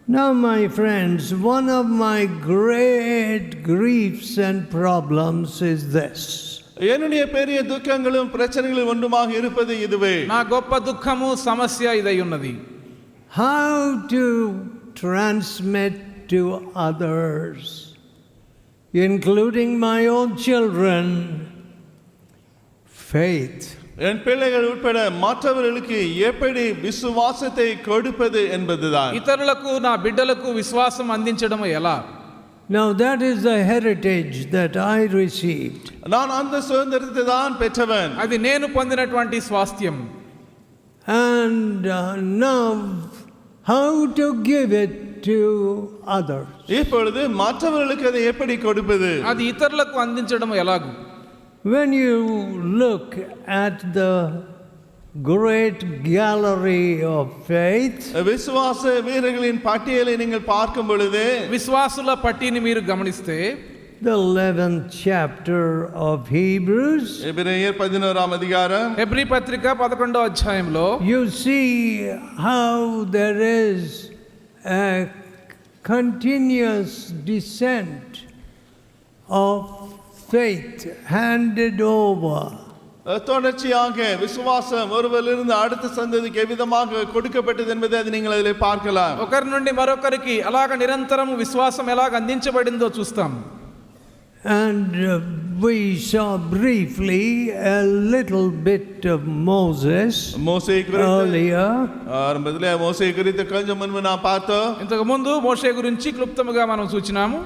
Now, my friends, one of my great griefs and problems is this. என்னுடைய பெரிய దుఃఖங்களும் பிரச்சனைகளும் ஒன்றுமாக இருப்பது இதுவே. నా గొప్ప దుఃఖము సమస్య ఇదై ఉన్నది. How to transmit to others, including my own children, faith. என் பிள்ளைகள் உட்பட மற்றவர்களுக்கு எப்படி విశ్వాసத்தை கொடுப்பது என்பதுதான். ఇతరులకు నా బిడ్డలకు విశ్వాసం అందించడం ఎలా? Now that is the heritage that I received. நான் அந்த சுதந்திரத்தை தான் பெற்றவன். అది నేను పొందినటువంటి స్వాస్థ్యం. And now how to give it to others. இப்பொழுது மற்றவர்களுக்கு அதை எப்படி கொடுப்பது? అది ఇతరులకు అందించడం ఎలాగు? When you look at the great gallery of faith, విశ్వాస వీరர்களின் పట్టియலை நீங்கள் பார்க்கும் பொழுது, విశ్వాసుల పట్టిని మీరు గమనిస్తే, the 11th chapter of Hebrews, ఎబ్రాయర్ 11వ అధ్యాయం, హెబ్రీ పత్రిక 11వ అధ్యాయంలో you see how there is a continuous descent of faith handed over. தொடர்ச்சியாக விசுவாசம் ஒருவரிலிருந்து அடுத்த சந்ததிக்கு எவ்விதமாக கொடுக்கப்பட்டது என்பதை அது நீங்கள் அதில் பார்க்கலாம். ఒకరి నుండి మరొకరికి అలాగ నిరంతరం విశ్వాసం ఎలాగ అందించబడిందో చూస్తాం. And we saw briefly a little bit of Moses earlier. ఆరంభంలో మోషే గురించి కొంచెం మునుపు నా பார்த்தோம். ఇంతకు ముందు మోషే గురించి క్లుప్తంగా మనం చూచినాము.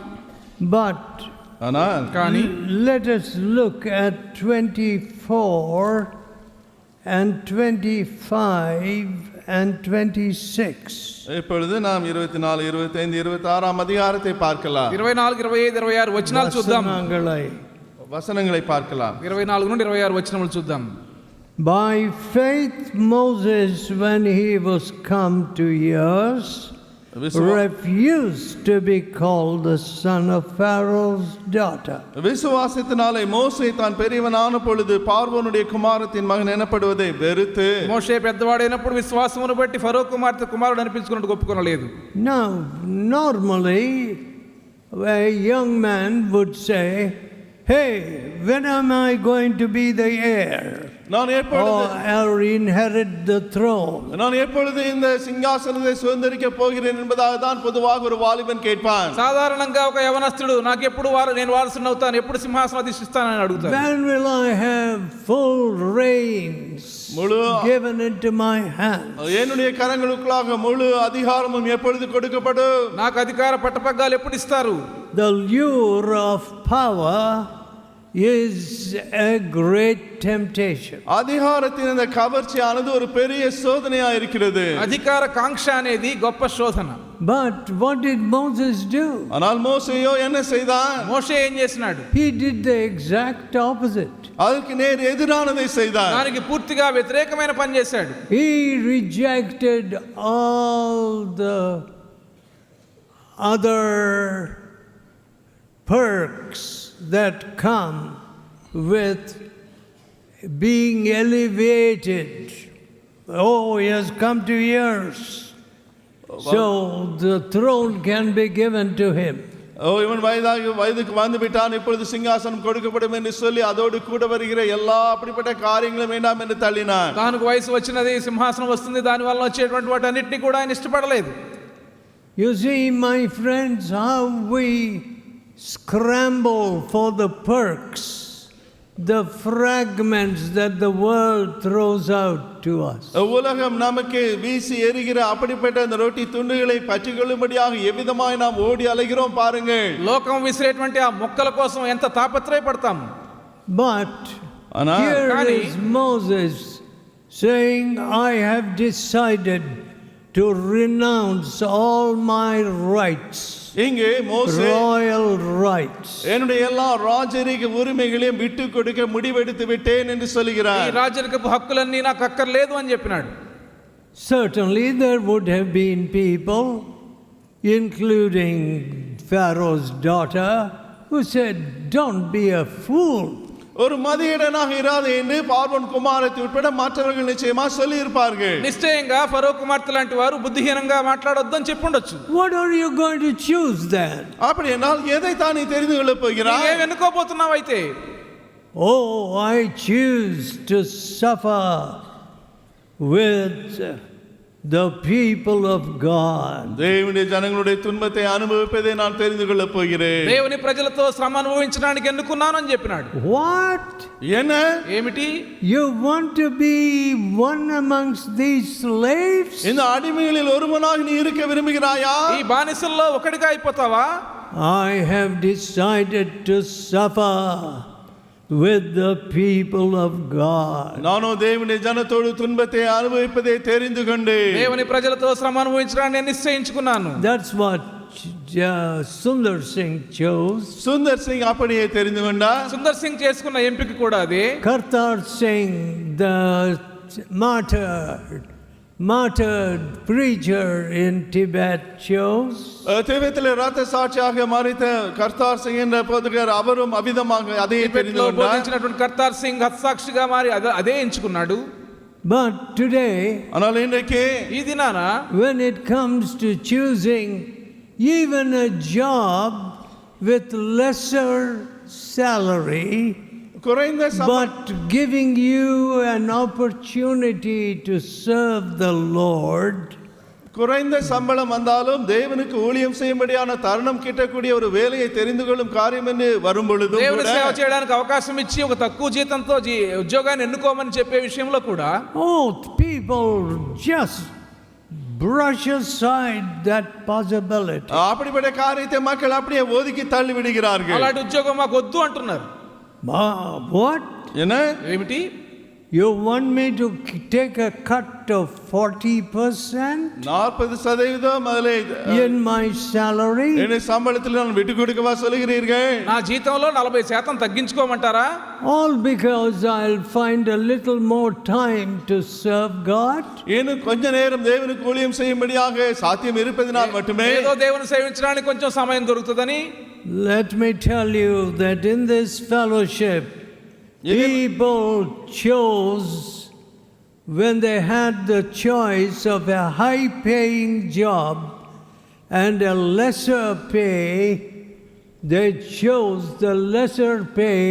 But కానీ let us look at 24 and 25 and 26. இப்பொழுது நாம் 24, 25, 26 அதிகாரத்தை பார்க்கலாம். 24, 25, 26 వచనాలు చూద్దాం. వచనங்களை பார்க்கலாம். 24 నుండి 26 వచనములు చూద్దాం. By faith Moses, when he was come to years, refused to be called the son of Pharaoh's daughter. விசுவாசத்தினாலே மோசே தான் பெரியவனான பொழுது பார்வோனுடைய குமாரத்தின் மகன் எனப்படுவதை வெறுத்து, మోషే పెద్దవాడైనప్పుడు విశ్వాసమును బట్టి ఫరో కుమార్తె కుమారుడు అనిపించుకున్నట్టు ఒప్పుకొనలేదు. Now normally a young man would say, hey, when am I going to be the heir or inherit the throne? நான் எப்பொழுது இந்த సింహాసనத்தை சுதந்தரிக்க போகிறேன் என்பதாக தான் பொதுவாக ஒரு వాలిబన్ கேட்பான். సాధారణంగా ఒక యవనస్తుడు నాకు ఎప్పుడు నేను వారసుని అవుతాను, ఎప్పుడు సింహాసనం అధిష్ఠిస్తానని అడుగుతాడు. When will I have full reigns given into my hand? என்னுடைய கரங்களுக்குள்ளாக முழு அதிகாரமும் எப்பொழுது கொடுக்கப்படும்? నాకు అధికార పట్టపగ్గాలు ఎప్పుడు ఇస్తారు? The lure of power is a great temptation. అధికారத்தின் அந்த కవర్చిயானது ஒரு பெரிய சோதனையா இருக்கிறது. అధికార కాంక్ష అనేది గొప్ప శోధన. But what did Moses do? ஆனால் మోషేయో என்ன செய்தான்? మోషే ఏం చేసినాడు? He did the exact opposite. அதற்கு நேர் எதிரானதை செய்தான். దానికి పూర్తిగా వ్యతిరేకమైన పని చేశాడు. He rejected all the other perks that come with being elevated. Oh, he has come to years, so the throne can be given to him. இவன் வயதுக்கு வந்து விட்டான், இப்பொழுது சிங்காசனம் கொடுக்கப்படும் என்று சொல்லி அதோடு கூட வருகிற எல்லா அப்படிப்பட்ட காரியங்களும் வேண்டாம் என்று தள்ளினான். దానికి వయసు వచ్చినది, సింహాసనం వస్తుంది, దాని వల్ల వచ్చేటువంటి వాటన్నిటిని కూడా ఆయన ఇష్టపడలేదు. You see, my friends, how we scramble for the perks, the fragments that the world throws out to us. உலகம் நமக்கு வீசி எறிகிற அப்படிப்பட்ட அந்த ரொட்டி துண்டுகளை பற்றிக்கொள்ளும்படியாக எவ்விதமாய் நாம் ஓடி அலைகிறோம் பாருங்கள். లోకం విసిరేటువంటి ఆ మొక్కల కోసం ఎంత తాపత్రయపడతాం. But here is Moses saying, I have decided to renounce all my rights, இங்கே மோசே royal rights, என்னுடைய எல்லா ராஜரீக உரிமைகளையும் விட்டு கொடுக்க முடிவெடுத்து விட்டேன் என்று சொல்கிறார். ఈ రాజరికపు హక్కులన్నీ నాకు అక్కర్లేదు అని చెప్పినాడు. Certainly there would have been people, including Pharaoh's daughter, who said, don't be a fool. ஒரு மதியீடனாக இராதே என்று பார்வோன் குமாரத்தை உட்பட மற்றவர்கள் நிச்சயமா சொல்லி இருப்பார்கள். నిశ్చయంగా ఫరో కుమార్తె లాంటి వారు బుద్ధిహీనంగా మాట్లాడొద్దని చెప్పుండొచ్చు. What are you going to choose then? அப்படி என்றால் எதை தான் நீ தெரிந்து கொள்ளப் போகிறாய்? ఏం ఎన్నుకోబోతున్నావు అయితే? Oh, I choose to suffer with the people of God. தேவனுடைய ஜனங்களுடைய துன்பத்தை அனுபவிப்பதை நான் தெரிந்து கொள்ளப் போகிறேன். దేవుని ప్రజలతో శ్రమ అనుభవించడానికి ఎన్నుకున్నాను అని చెప్పినాడు. What? என்ன? ఏమిటి? You want to be one amongst these slaves? இந்த அடிமைகளில் ஒருவனாக நீ இருக்க விரும்புகிறாயா? ఈ బానిసల్లో ఒకటిగా అయిపోతావా? I have decided to suffer with the people of God. நானோ தேவனுடைய ஜனத்தோடு துன்பத்தை அனுபவிப்பதை தெரிந்து கொண்டேன். దేవుని ప్రజలతో శ్రమ అనుభవించడానికి నేను నిశ్చయించుకున్నాను. That's what Sundar Singh chose. Sundar Singh அப்படியே தெரிந்து கொண்டார். సుందర్ సింగ్ చేసుకున్న ఎంపిక కూడా అదే. Kartar Singh, the martyred preacher in Tibet, chose. திபெத்தில் இரத்த சாட்சியாக மரித்த கர்த்தார் சிங் என்ற போதகர் அவரும் அவிதமாக அதே தெரிந்து లో கொண்டார். బోధించినటువంటి కర్తార్ సింగ్ హత్సాక్షిగా మారి అదే ఎంచుకున్నాడు. But today, ஆனால் இன்றைக்கு ఈ దినాన when it comes to choosing even a job with lesser salary, குறைந்த but giving you an opportunity to serve the Lord, குறைந்த சம்பளம் வந்தாலும் தேவனுக்கு ஊழியம் செய்யும்படியான தருணம் கிட்டக்கூடிய ஒரு வேலையை தெரிந்து கொள்ளும் காரியம் என்று வரும் பொழுது దేవుని సేవ చేయడానికి అవకాశం ఇచ్చి ఒక తక్కువ జీతంతో ఉద్యోగాన్ని ఎన్నుకోమని చెప్పే విషయంలో కూడా people just brush aside that possibility. அப்படிப்பட்ட காரியத்தை மக்கள் அப்படியே ஒதுக்கி தள்ளி விடுகிறார்கள். అలాంటి ఉద్యోగం మాకు వద్దు అంటున్నారు. What? என்ன? ఏమిటి? You want me to take a cut of 40% 40% அதிலே in my salary? என்ன சம்பளத்தில் நான் விட்டு கொடுக்கவா சொல்கிறீர்கள்? నా జీతంలో 40% తగ్గించుకోమంటారా? All because I'll find a little more time to serve God? இன்னும் கொஞ்ச நேரம் தேவனுக்கு ஊழியம் செய்யும்படியாக சாத்தியம் இருப்பதினால் மட்டுமே ఏదో దేవుని సేవించడానికి కొంచెం సమయం దొరుకుతుందని. Let me tell you that in this fellowship, people chose, when they had the choice of a high-paying job and a lesser pay, they chose the lesser pay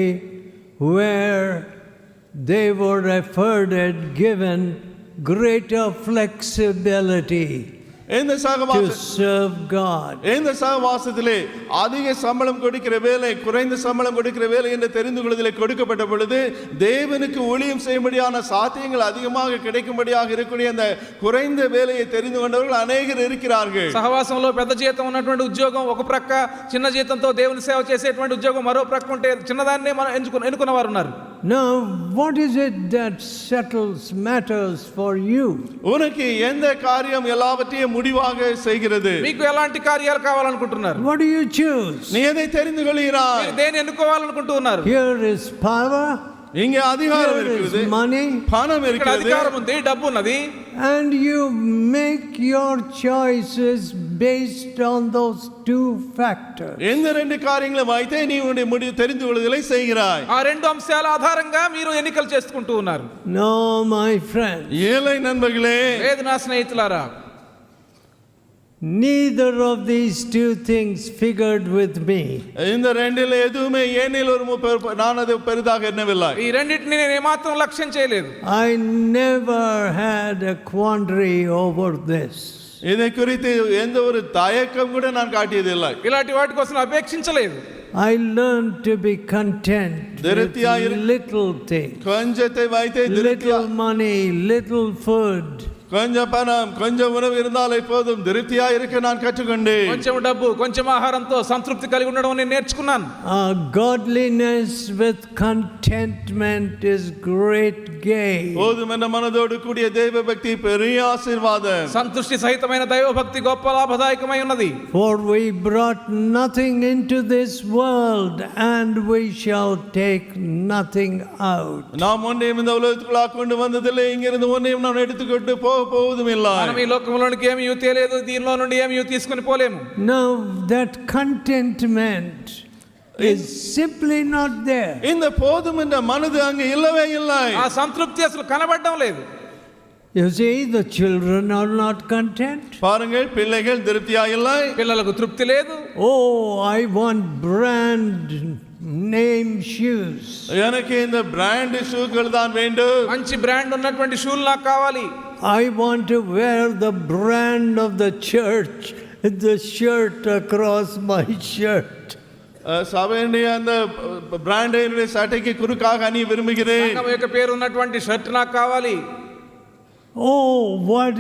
where they were afforded, given greater flexibility இந்த to சகவாச serve God. இந்த சகவாசத்திலே அதிக சம்பளம் கொடுக்கிற வேலை குறைந்த சம்பளம் கொடுக்கிற வேலை என்று தெரிந்து கொள்வதிலே கொடுக்கப்பட்ட பொழுது தேவனுக்கு ஊழியம் செய்யும்படியான சாத்தியங்கள் அதிகமாக கிடைக்கும்படியாக இருக்கக்கூடிய அந்த குறைந்த வேலையை தெரிந்து கொண்டவர்கள் அநேகர் இருக்கிறார்கள். సహవాసంలో పెద్ద జీతం ఉన్నటువంటి ఉద్యోగం ఒక ప్రక్క, చిన్న జీతంతో దేవుని సేవ చేసేటువంటి ఉద్యోగం మరో ప్రక్క ఉంటే చిన్నదాన్నే మనం ఎన్నుకున్న వారు ఉన్నారు. Now, what is it that settles matters for you? உனக்கு எந்த காரியம் எல்லாவற்றையும் முடிவாக செய்கிறது? మీకు ఎలాంటి కార్యాలు కావాలనుకుంటున్నారు? What do you choose? நீ எதை தெரிந்து கொள்கிறாய்? మీరు దేన్ని ఎన్నుకోవాలనుకుంటూ ఉన్నారు? Here is power, இங்கே அதிகாரம் here இருக்குது, is money, பணம் ఇక్కడ இருக்கிறது, అధికారం ఉంది, డబ్బు ఉన్నది. and you make your choices based on those two factors. இந்த ரெண்டு காரியங்களும் வைத்தே நீ உன்னுடைய முடிவு தெரிந்து கொள்வதை செய்கிறாய். ఆ రెండు అంశాల ఆధారంగా మీరు ఎన్నికలు చేసుకుంటూ ఉన్నారు. No, my friend. ஏழை நண்பர்களே, లేదు నా స్నేహితులారా, Neither of these two things figured with me. இந்த ரெண்டில் எதுவுமே ஏனில் ஒரு நான் அதை பெரிதாக எண்ணவில்லை. ఈ రెండింటిని నేను ఏమాత్రం లక్ష్యం చేయలేదు. I never had a quandary over this. இதை குறித்து எந்த ஒரு தயக்கம் கூட நான் காட்டியதில்லை. ఇలాంటి వాటి కోసం అపేక్షించలేదు. I learned to be content with little things. கொஞ்சத்தை வைத்தே Little money, little food. கொஞ்சம் பணம் கொஞ்சம் உணவு இருந்தாலே போதும் திருப்தியா இருக்க நான் கற்றுக்கொண்டேன். కొంచెం డబ్బు కొంచెం ఆహారంతో సంతృప్తి కలిగి ఉండడం నేను నేర్చుకున్నాను. Godliness with contentment is great gain. போதுமென்ற மனதோடு கூடிய தெய்வ பக்தி பெரிய ஆசீர்வாதம். సంతృష్టి సహితమైన దైవ భక్తి గొప్ప లాభదాయకమై ఉన్నది. For we brought nothing into this world and we shall take nothing out. நாம் ஒன்றையும் இந்த உலகத்துக்குள்ளாக கொண்டு வந்ததில்லை, இங்கிருந்து ஒன்றையும் நாம் எடுத்துக்கொண்டு போவதும் இல்லை. మనం ఈ లోకంలోనికి ఏమీ తేలేదు, దీనిలో నుండి ఏమీ తీసుకొని పోలేము. Now that contentment is simply not there. இந்த போதும் என்ற மனது அங்கு இல்லவே இல்லை. ఆ సంతృప్తి అసలు కనబడడం లేదు. You see, the children are not content. பாருங்கள், பிள்ளைகள் திருப்தியா இல்லை. పిల్లలకు తృప్తి లేదు. Oh, I want brand name shoes. எனக்கு இந்த பிராண்ட் ஷூக்கள் தான் வேண்டும். మంచి బ్రాండ్ ఉన్నటువంటి షూలు నాకు కావాలి. I want to wear the brand of the church, the shirt across my shirt. సభ్యుని அந்த బ్రాండ్ అయిన సటకి కురుకాగా అని విరుమిగిరేన్. సంఘం యొక్క పేరు ఉన్నటువంటి షర్ట్ నాకు కావాలి. Oh, what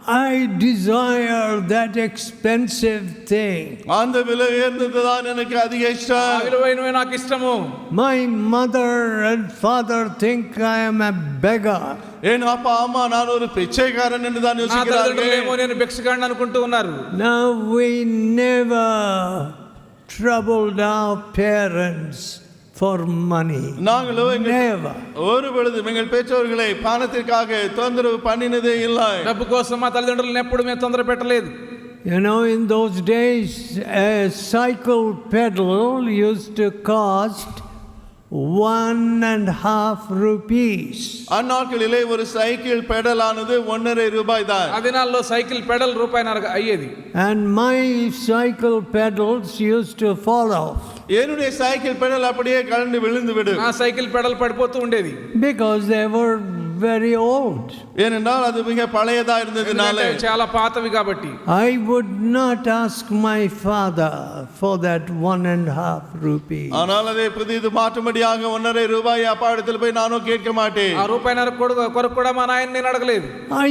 I desire that expensive thing. அந்த விலை உயர்ந்தது தான் எனக்கு அதிக இஷ்டம். విలువైనవి నాకు ఇష్టము. My mother and father think I am a beggar. என் அப்பா அம்மா நான் ஒரு பிச்சைக்காரன் என்று தான் யோசிக்கிறார்கள். నేను భిక్షగాడిని అనుకుంటూ ఉన్నారు. Now we never troubled our parents for money. நாங்களோ never. ஒரு பொழுது எங்கள் பெற்றோர்களை பணத்திற்காக தொந்தரவு பண்ணினதே இல்லை. డబ్బు కోసం మా తల్లిదండ్రులను ఎప్పుడు మేము తొందర పెట్టలేదు. You know, in those days a cycle pedal used to cost 1.5 rupees. அந்நாட்களிலே ஒரு சைக்கிள் பெடல் ஆனது 1.5 ரூபாய் தான். ఆ దినాల్లో సైకిల్ పెడల్ రూపాయిన్నర అయ్యేది. And my cycle pedals used to fall off. என்னுடைய சைக்கிள் பெடல் அப்படியே கழண்டு விழுந்து விடும். నా సైకిల్ పెడల్ పడిపోతూ ఉండేది. Because they were very old. ஏனென்றால் அது மிக பழையதா இருந்ததனால. చాలా పాతవి కాబట్టి. I would not ask my father for that 1.5 rupees. ஆனால் அதை புதிது மாற்றும்படியாக 1.5 ரூபாய் அப்பாவிடத்தில் போய் நானும் கேட்க மாட்டேன். ఆ రూపాయిన్నర కొరకు కూడా మా నాయన నేను అడగలేదు. I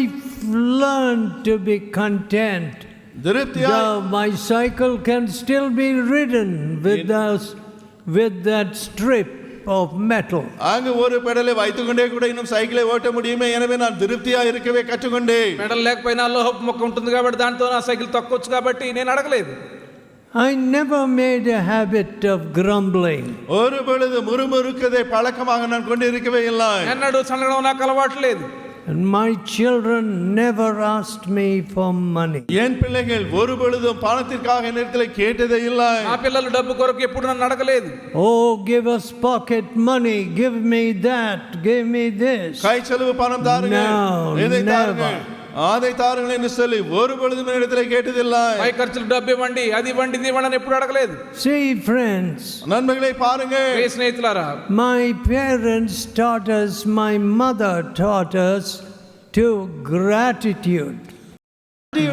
learned to be content. My cycle can still be ridden with that strip of metal. அங்க ஒரு பெடலை வைத்துக்கொண்டே கூட இன்னும் சைக்கிளை ஓட்ட முடியுமே, எனவே நான் திருப்தியா இருக்கவே கற்றுக்கொண்டேன். పెడల్ లేకపోయినా లోహపు ముక్క ఉంటుంది కాబట్టి దాంతో నా సైకిల్ తొక్కొచ్చు కాబట్టి నేను అడగలేదు. I never made a habit of grumbling. ஒரு பொழுது முறுமுறுக்கதை பழக்கமாக நான் கொண்டு இருக்கவே இல்லை. ఎన్నడూ సనగడం నాకు అలవాటు లేదు. And my children never asked me for money. என் பிள்ளைகள் ஒரு பொழுதும் பணத்திற்காக என்னிடத்தில் கேட்டதே இல்லை. నా పిల్లలు డబ్బు కొరకు ఎప్పుడు నన్ను అడగలేదు. Oh, give us pocket money, give me that, give me this. கை செலவு பணம் தாருங்கள், இதை தாருங்கள், அதை தாருங்கள் என்று சொல்லி ஒரு பொழுதும் என்னிடத்தில் கேட்டதில்லை. పై ఖర్చులు డబ్బు ఇవ్వండి, అది ఇవ్వండి, ఇది ఇవ్వండి అని ఎప్పుడు అడగలేదు. See friends, நண்பர்களை பாருங்கள், ప్రియ స్నేహితులారా, my parents taught us, my mother taught us to gratitude,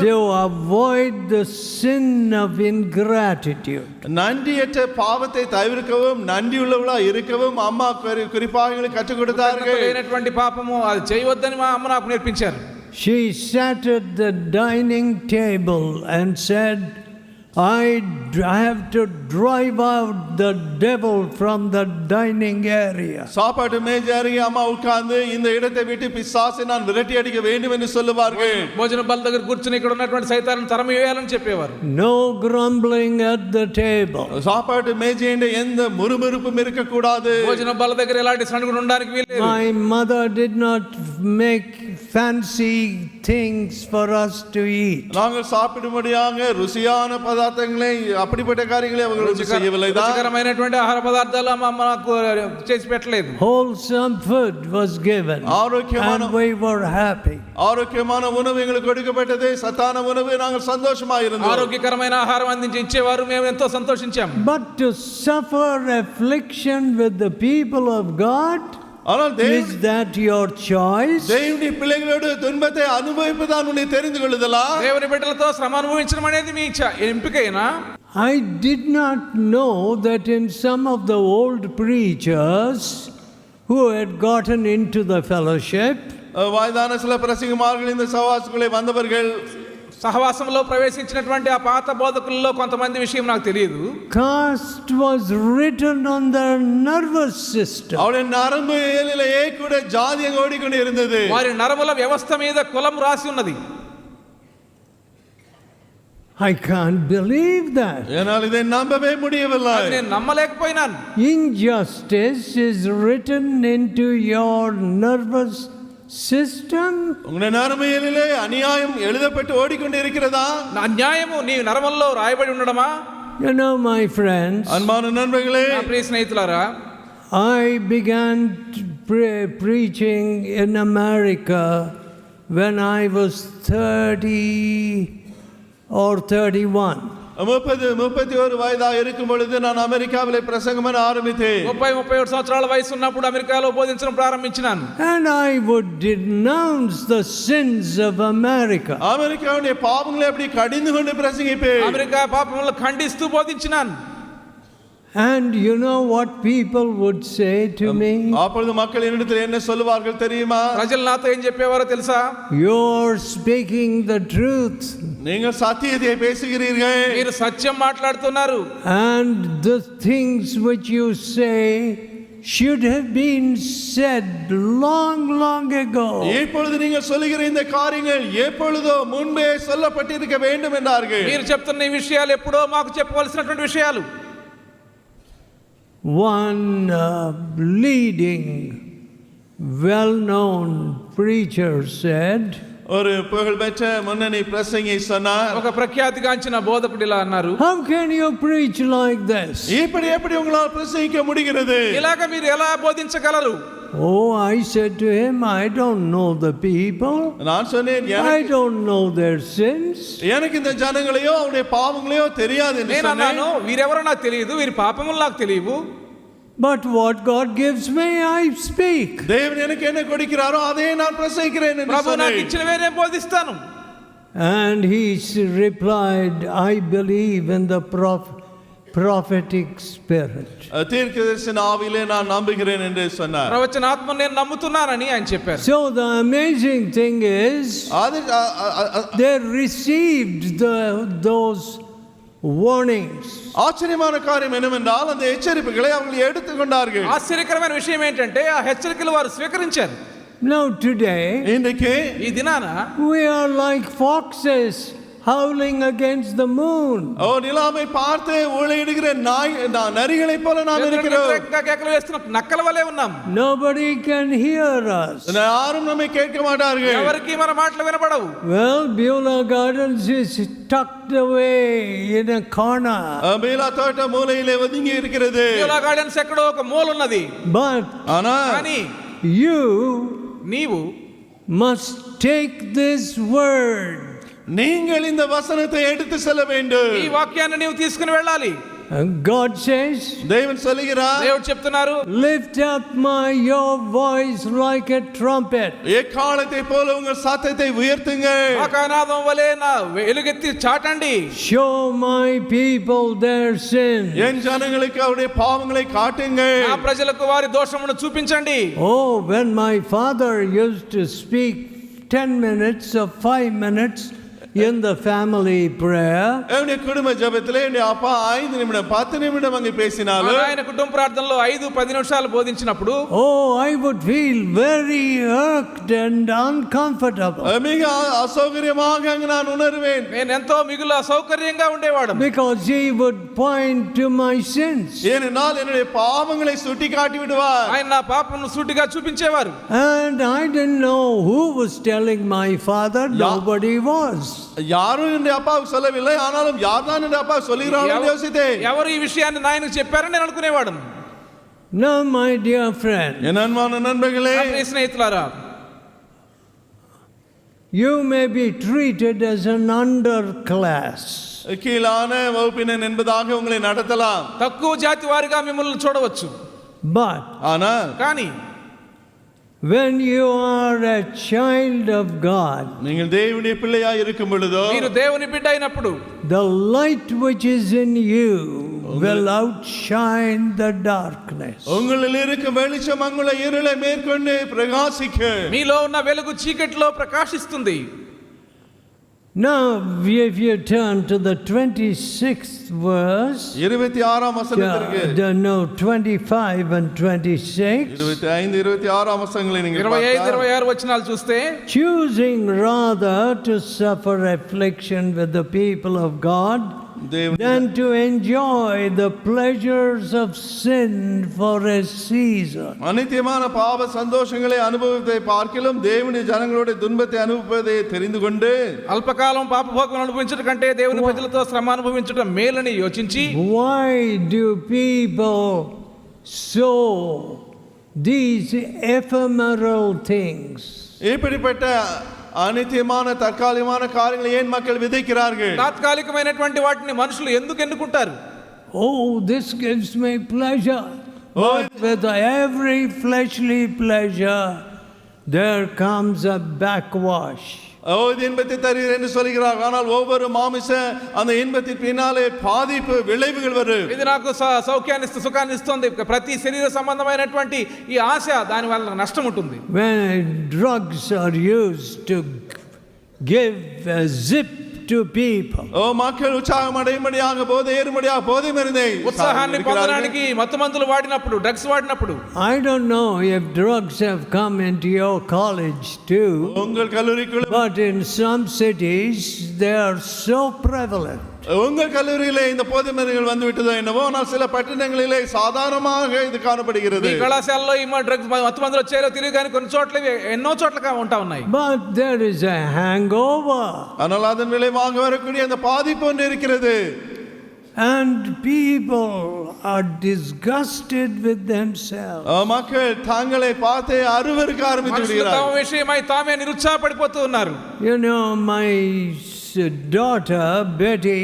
to avoid the sin of ingratitude. நன்றியற்ற பாவத்தை தவிர்க்கவும் நன்றியுள்ளவளா இருக்கவும் அம்மா குறிப்பாக எங்களுக்கு கற்றுக் கொடுத்தார்கள். లేనటువంటి పాపము అది చేయవద్దని మా అమ్మ నాకు నేర్పించారు. She sat at the dining table and said, I have to drive out the devil from the dining area. சாப்பாட்டு மேஜை அருகே அம்மா உட்கார்ந்து இந்த இடத்தை விட்டு பிசாசை நான் விரட்டி அடிக்க வேண்டும் என்று சொல்லுவார்கள். భోజన బల్ల దగ్గర కూర్చుని ఇక్కడ ఉన్నటువంటి సైతాన్ని తరిమివేయాలని చెప్పేవారు. No grumbling at the table. சாப்பாட்டு மேஜையின் எந்த முறுமுறுப்பும் இருக்க கூடாது. భోజన బల్ల దగ్గర ఎలాంటి సణుగుడు ఉండడానికి వీల్లేదు. My mother did not make fancy things for us to eat. நாங்கள் சாப்பிடும்படியாக ருசியான పదార్థங்களை அப்படிப்பட்ட காரியங்களை அவர்கள் செய்யவில்லை. రుచికరమైనటువంటి ఆహార పదార్థాలు మా అమ్మ నాకు చేసి పెట్టలేదు. Wholesome food was given and we were happy. ஆரோக்கியமான உணவு எங்களுக்கு கொடுக்கப்பட்டது, சத்தான உணவு, நாங்கள் சந்தோஷமா இருந்தோம். ఆరోగ్యకరమైన ఆహారం అందించి ఇచ్చేవారు, మేము ఎంతో సంతోషించాము. But to suffer affliction with the people of God, is that your choice? దేవుని పిల్లகளோடு துன்பத்தை அனுபவிப்பதான் உன்னை தெரிந்து கொள்ளுதలా? దేవుని బిడ్డలతో శ్రమ అనుభవించడం అనేది మీ ఎంపికైనా? I did not know that in some of the old preachers who had gotten into the fellowship, வயதான சில பிரசங்கிமார்கள் இந்த சகவாசங்களை வந்தவர்கள், సహవాసంలో ప్రవేశించినటువంటి ఆ పాత బోధకుల్లో కొంతమంది విషయం నాకు తెలియదు. caste was written on their nervous system. அவருடைய நரம்பு ஏலிலே கூட ஜாதியம் ஓடிக்கொண்டு இருந்தது. వారి నరముల వ్యవస్థ మీద కులం రాసి ఉన్నది. I can't believe that. என்னால் இதை நம்பவே முடியவில்லை. నేను నమ్మలేకపోయినాను. Injustice is written into your nervous system. உங்களுடைய நரம்பியலிலே அநியாயம் எழுதப்பட்டு ஓடிக்கொண்டு இருக்கிறதா? అన్యాయము నీ నరముల్లో రాయబడి ఉండడమా? You know, my friends, அன்பான நண்பர்களே, నా ప్రియ స్నేహితులారా, I began preaching in America when I was 30 or 31. 31 வயதாக இருக்கும் பொழுது நான் அமெரிக்காவிலே பிரசங்கம் பண்ண ஆரம்பித்தேன். 31 సంవత్సరాల వయసు ఉన్నప్పుడు అమెరికాలో బోధించడం ప్రారంభించినాను. And I would denounce the sins of America. அமெரிக்காவுடைய பாவங்களை அப்படி கடிந்து கொண்டு பிரசங்கிப்பேன். అమెరికా పాపములను ఖండిస్తూ బోధించినాను. And you know what people would say to me? அப்பொழுது மக்கள் என்னிடத்தில் என்ன சொல்லுவார்கள் தெரியுமா? ప్రజలు నాతో ఏం చెప్పేవారో తెలుసా? You're speaking the truth. நீங்கள் சத்தியத்தை பேசுகிறீர்கள். మీరు సత్యం మాట్లాడుతున్నారు. And the things which you say should have been said long ago. இப்பொழுது நீங்கள் சொல்லுகிற இந்த காரியங்கள் எப்பொழுதோ முன்பே சொல்லப்பட்டிருக்க வேண்டும் என்றார்கள். మీరు చెప్తున్న ఈ విషయాలు ఎప్పుడో మాకు చెప్పవలసినటువంటి విషయాలు. One leading, well-known preacher said, ஒரு புகழ்பெற்ற முன்னணி பிரசங்கி சொன்னார், ఒక ప్రఖ్యాతిగాంచిన బోధకుడు ఇలా అన్నారు, how can you preach like this? இப்படி எப்படி உங்களால் பிரசங்கிக்க முடிகிறது? ఇలాగ మీరు ఎలా బోధించగలరు? Oh, I said to him, I don't know the people. நான் சொன்னேன், I don't know their sins. எனக்கு இந்த ஜனங்களையோ அவருடைய பாவங்களையோ தெரியாது என்று నేను சொன்னேன். అన్నాను, వీరెవరో నాకు తెలియదు, వీరి పాపములు నాకు తెలియవు. But what God gives me, I speak. தேவன் எனக்கு என்ன கொடுக்கிறாரோ அதை நான் பிரசங்கிக்கிறேன் என்று ప్రభు నాకు சொன்னேன். ఇచ్చినవే నేను బోధిస్తాను. And he replied, I believe in the prophetic spirit. தீர்க்கதரிசன ஆவியிலே நான் நம்புகிறேன் என்று சொன்னார். ప్రవచనాత్మను నేను నమ్ముతున్నానని ఆయన చెప్పారు. So the amazing thing is, they received those warnings. ஆச்சரியமான காரியம் என்னவென்றால் அந்த எச்சரிப்புகளை அவர்கள் எடுத்துக்கொண்டார்கள். ఆశ్చర్యకరమైన విషయం ఏంటంటే ఆ హెచ్చరికలు వారు స్వీకరించారు. Now today, இன்றைக்கு ఈ దినాన we are like foxes howling against the moon. ஓ நிலாவை பார்த்து ஊளையிடுகிற நரிகளை போல நாம் இருக்கிறோம். కేకలు వేస్తున్న నక్కల వలె ఉన్నాం. Nobody can hear us. யாரும் நம்மை கேட்க மாட்டார்கள். ఎవరికి మన మాటలు వినపడవు. Well, Beulah Gardens is tucked away in a corner. Bela తోట మూలయిலே ఒదిగి இருக்கிறது. బ్యూలా గార్డెన్స్ ఎక్కడో ఒక మూల ఉన్నది. But కానీ you నీవు must take this word. நீங்கள் இந்த வசனத்தை எடுத்து செல்ல வேண்டும். ఈ వాక్యాన్ని నీవు తీసుకుని వెళ్ళాలి. And God says, தேவன் சொல்கிறார், దేవుడు చెప్తున్నారు, lift up your voice like a trumpet. எக்காலத்தை போல உங்கள் சத்தத்தை உயர்த்துங்கள். ఆకానాదం వలె నా వెలుగెత్తి చాటండి. Show my people their sin. என் ஜனங்களுக்கு அவருடைய பாவங்களை காட்டுங்கள். నా ప్రజలకు వారి దోషమును చూపించండి. Oh, when my father used to speak 10 minutes or 5 minutes in the family prayer, என்னுடைய குடும்ப ஜெபத்திலே என்னுடைய அப்பா 5 நிமிடம் 10 நிமிடம் அங்கே பேசினாலும் ఆయన కుటుంబ ప్రార్థనలో 5-10 నిమిషాలు బోధించినప్పుడు oh, I would feel very irked and uncomfortable. மிக அசௌகரியமாக அங்கே நான் உணர்வேன். నేను ఎంతో మిగులు అసౌకర్యంగా ఉండేవాడు. Because he would point to my sins. ஏனென்றால் என்னுடைய பாவங்களை சுட்டி காட்டி விடுவார். ఆయన నా పాపమును సూటిగా చూపించేవారు. And I didn't know who was telling my father. Nobody was. யாரும் என்னுடைய அப்பாவுக்கு சொல்லவில்லை, ஆனாலும் யார்தான் என்னுடைய அப்பா சொல்லுகிறார்கள் யோசித்தேன். ఎవరు ఈ విషయాన్ని నాయనకు చెప్పారని నేను అనుకునేవాడు. Now, my dear friend, என் அன்பான நண்பர்களே, నా ప్రియ స్నేహితులారా, you may be treated as an underclass. கீழான வகுப்பினர் என்பதாக உங்களை நடத்தலாம். తక్కువ జాతి వారిగా మిమ్మల్ని చూడవచ్చు. But ஆனால் కానీ when you are a child of God, நீங்கள் தேவனுடைய பிள்ளையாய் இருக்கும் பொழுதோ మీరు దేవుని బిడ్డ అయినప్పుడు the light which is in you will outshine the darkness. உங்களில் இருக்கும் வெளிச்சம் அங்குள்ள இருளை மேற்கொண்டு பிரகாசிக்கும். మీలో ఉన్న వెలుగు చీకటిలో ప్రకాశిస్తుంది. Now, if you turn to the 26th verse, 26ஆம் வசனத்திற்கு 25 and 26, 25 26ஆம் வசனங்களை நீங்கள் 25-26 వచనాలు చూస్తే, choosing rather to suffer affliction with the people of God than to enjoy the pleasures of sin for a season. அநித்தியமான பாவ சந்தோஷங்களை அனுபவிப்பதை பார்க்கிலும் தேவனுடைய ஜனங்களுடைய துன்பத்தை அனுபவிப்பதை தெரிந்து கொண்டு అల్పకాలం పాప భోగం అనుభవించడం కంటే దేవుని ప్రజలతో శ్రమ అనుభవించడం మేలని యోచించి Why do people sow these ephemeral things? இப்படிப்பட்ட అనిత్యமான தற்காலிகமான காரியங்களை ஏன் மக்கள் விதைக்கிறார்கள்? తాత్కాలికమైనటువంటి వాటిని మనుషులు ఎందుకు ఎన్నుకుంటారు? Oh, this gives me pleasure. But with every fleshly pleasure, there comes a backwash. இது இன்பத்தை தருகிறது என்று சொல்கிறார். ஆனால் ஒவ்வொரு மாமிச அந்த இன்பத்தின் பின்னாலே பாதிப்பு விளைவுகள் வரும். ఇది నాకు సౌఖ్యాన్ని సుఖాన్ని ఇస్తుంది. ప్రతి శరీర సంబంధమైనటువంటి ఈ ఆశ దాని వల్ల నష్టం ఉంటుంది. When drugs are used to give a zip to people, மக்கள் உற்சாகம் அடையும்படியாக போதை ஏறும்படியாக போதை மருந்தை ఉత్సాహాన్ని పొందడానికి మత్తు మందులు వాడినప్పుడు డ్రగ్స్ వాడినప్పుడు I don't know if drugs have come into your college too, உங்கள் கல்லூரிக்குள்ள but in some cities they are so prevalent. உங்கள் கல்லூரியிலே இந்த போதை மருந்துகள் வந்து விட்டதோ என்னவோ, ஆனால் சில పట్టణங்களிலே సాధారణமாக ఇది కానబడుகிறது. ఈ కళాశాలలో ఈ డ్రగ్స్ మత్తు మందులు వచ్చారో తిరిగి కానీ కొన్ని చోట్ల ఎన్నో చోట్ల ఉంటా ఉన్నాయి. But there is a hangover. ஆனால் அதன் விளைவாக வரக்கூடிய அந்த பாதிப்பு ஒன்று இருக்கிறது. And people are disgusted with themselves. மக்கள் தங்களை பார்த்தே அருவருக்க ஆரம்பித்து விடுகிறார்கள். తమ విషయమై తామే నిరుత్సాహపడిపోతూ ఉన్నారు. You know, my daughter Betty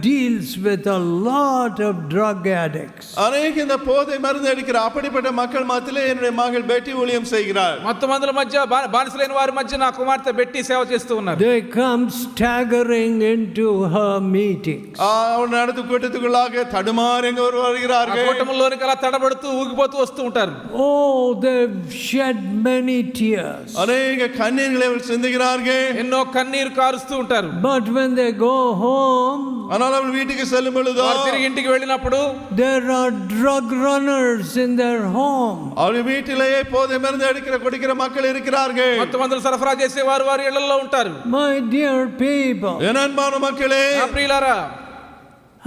deals with a lot of drug addicts. अनेक இந்த போதை மருந்து அடிக்கிற அப்படிப்பட்ட மக்கள் மத்தியிலே என்னுடைய மகள் பெட்டி ஊழியம் செய்கிறார். మత్తు మందుల మధ్య బానిసలైన వారి మధ్య నా కుమార్తె బెట్టి సేవ చేస్తూ ఉన్నారు. They come staggering into her meetings. அவர் நடத்து கூட்டத்துக்குள்ளாக தடுமாறி வருகிறார்கள். కూటములోనికి అలా తడబడుతూ ఊగిపోతూ వస్తూ ఉంటారు. Oh, they've shed many tears. அநேக கண்ணீர்களை அவர் சிந்துகிறார்கள். ఎన్నో కన్నీరు కారుస్తూ ఉంటారు. But when they go home, ஆனால் அவர் வீட்டுக்கு செல்லும் பொழுது వారు తిరిగి ఇంటికి వెళ్ళినప్పుడు there are drug runners in their home. அவர் வீட்டிலேயே போதை மருந்து குடிக்கிற மக்கள் இருக்கிறார்கள். మత్తు మందులు సరఫరా చేసే వారు వారి ఇళ్లలో ఉంటారు. My dear people, என் அன்பான மக்களே, నా ప్రియులారా,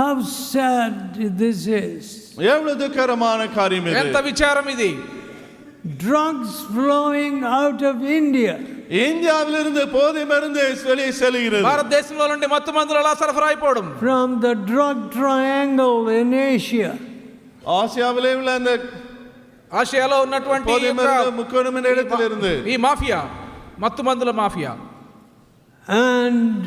how sad this is. எவ்வளவு துக்ககரமான காரியம் இது. ఎంత విచారం ఇది. Drugs flowing out of India. இந்தியாவிலிருந்து போதை மருந்து வெளியே செல்கிறது. భారతదేశంలో నుండి మత్తు మందులు అలా సరఫరా అయిపోవడం. From the drug triangle in Asia. ஆசியாவிலே உள்ள அந்த ఆసియాలో ఉన్నటువంటి போதை மருந்து முக்கோணமான இடத்திலிருந்து ఈ మాఫియా, మత్తు మందుల mafia, and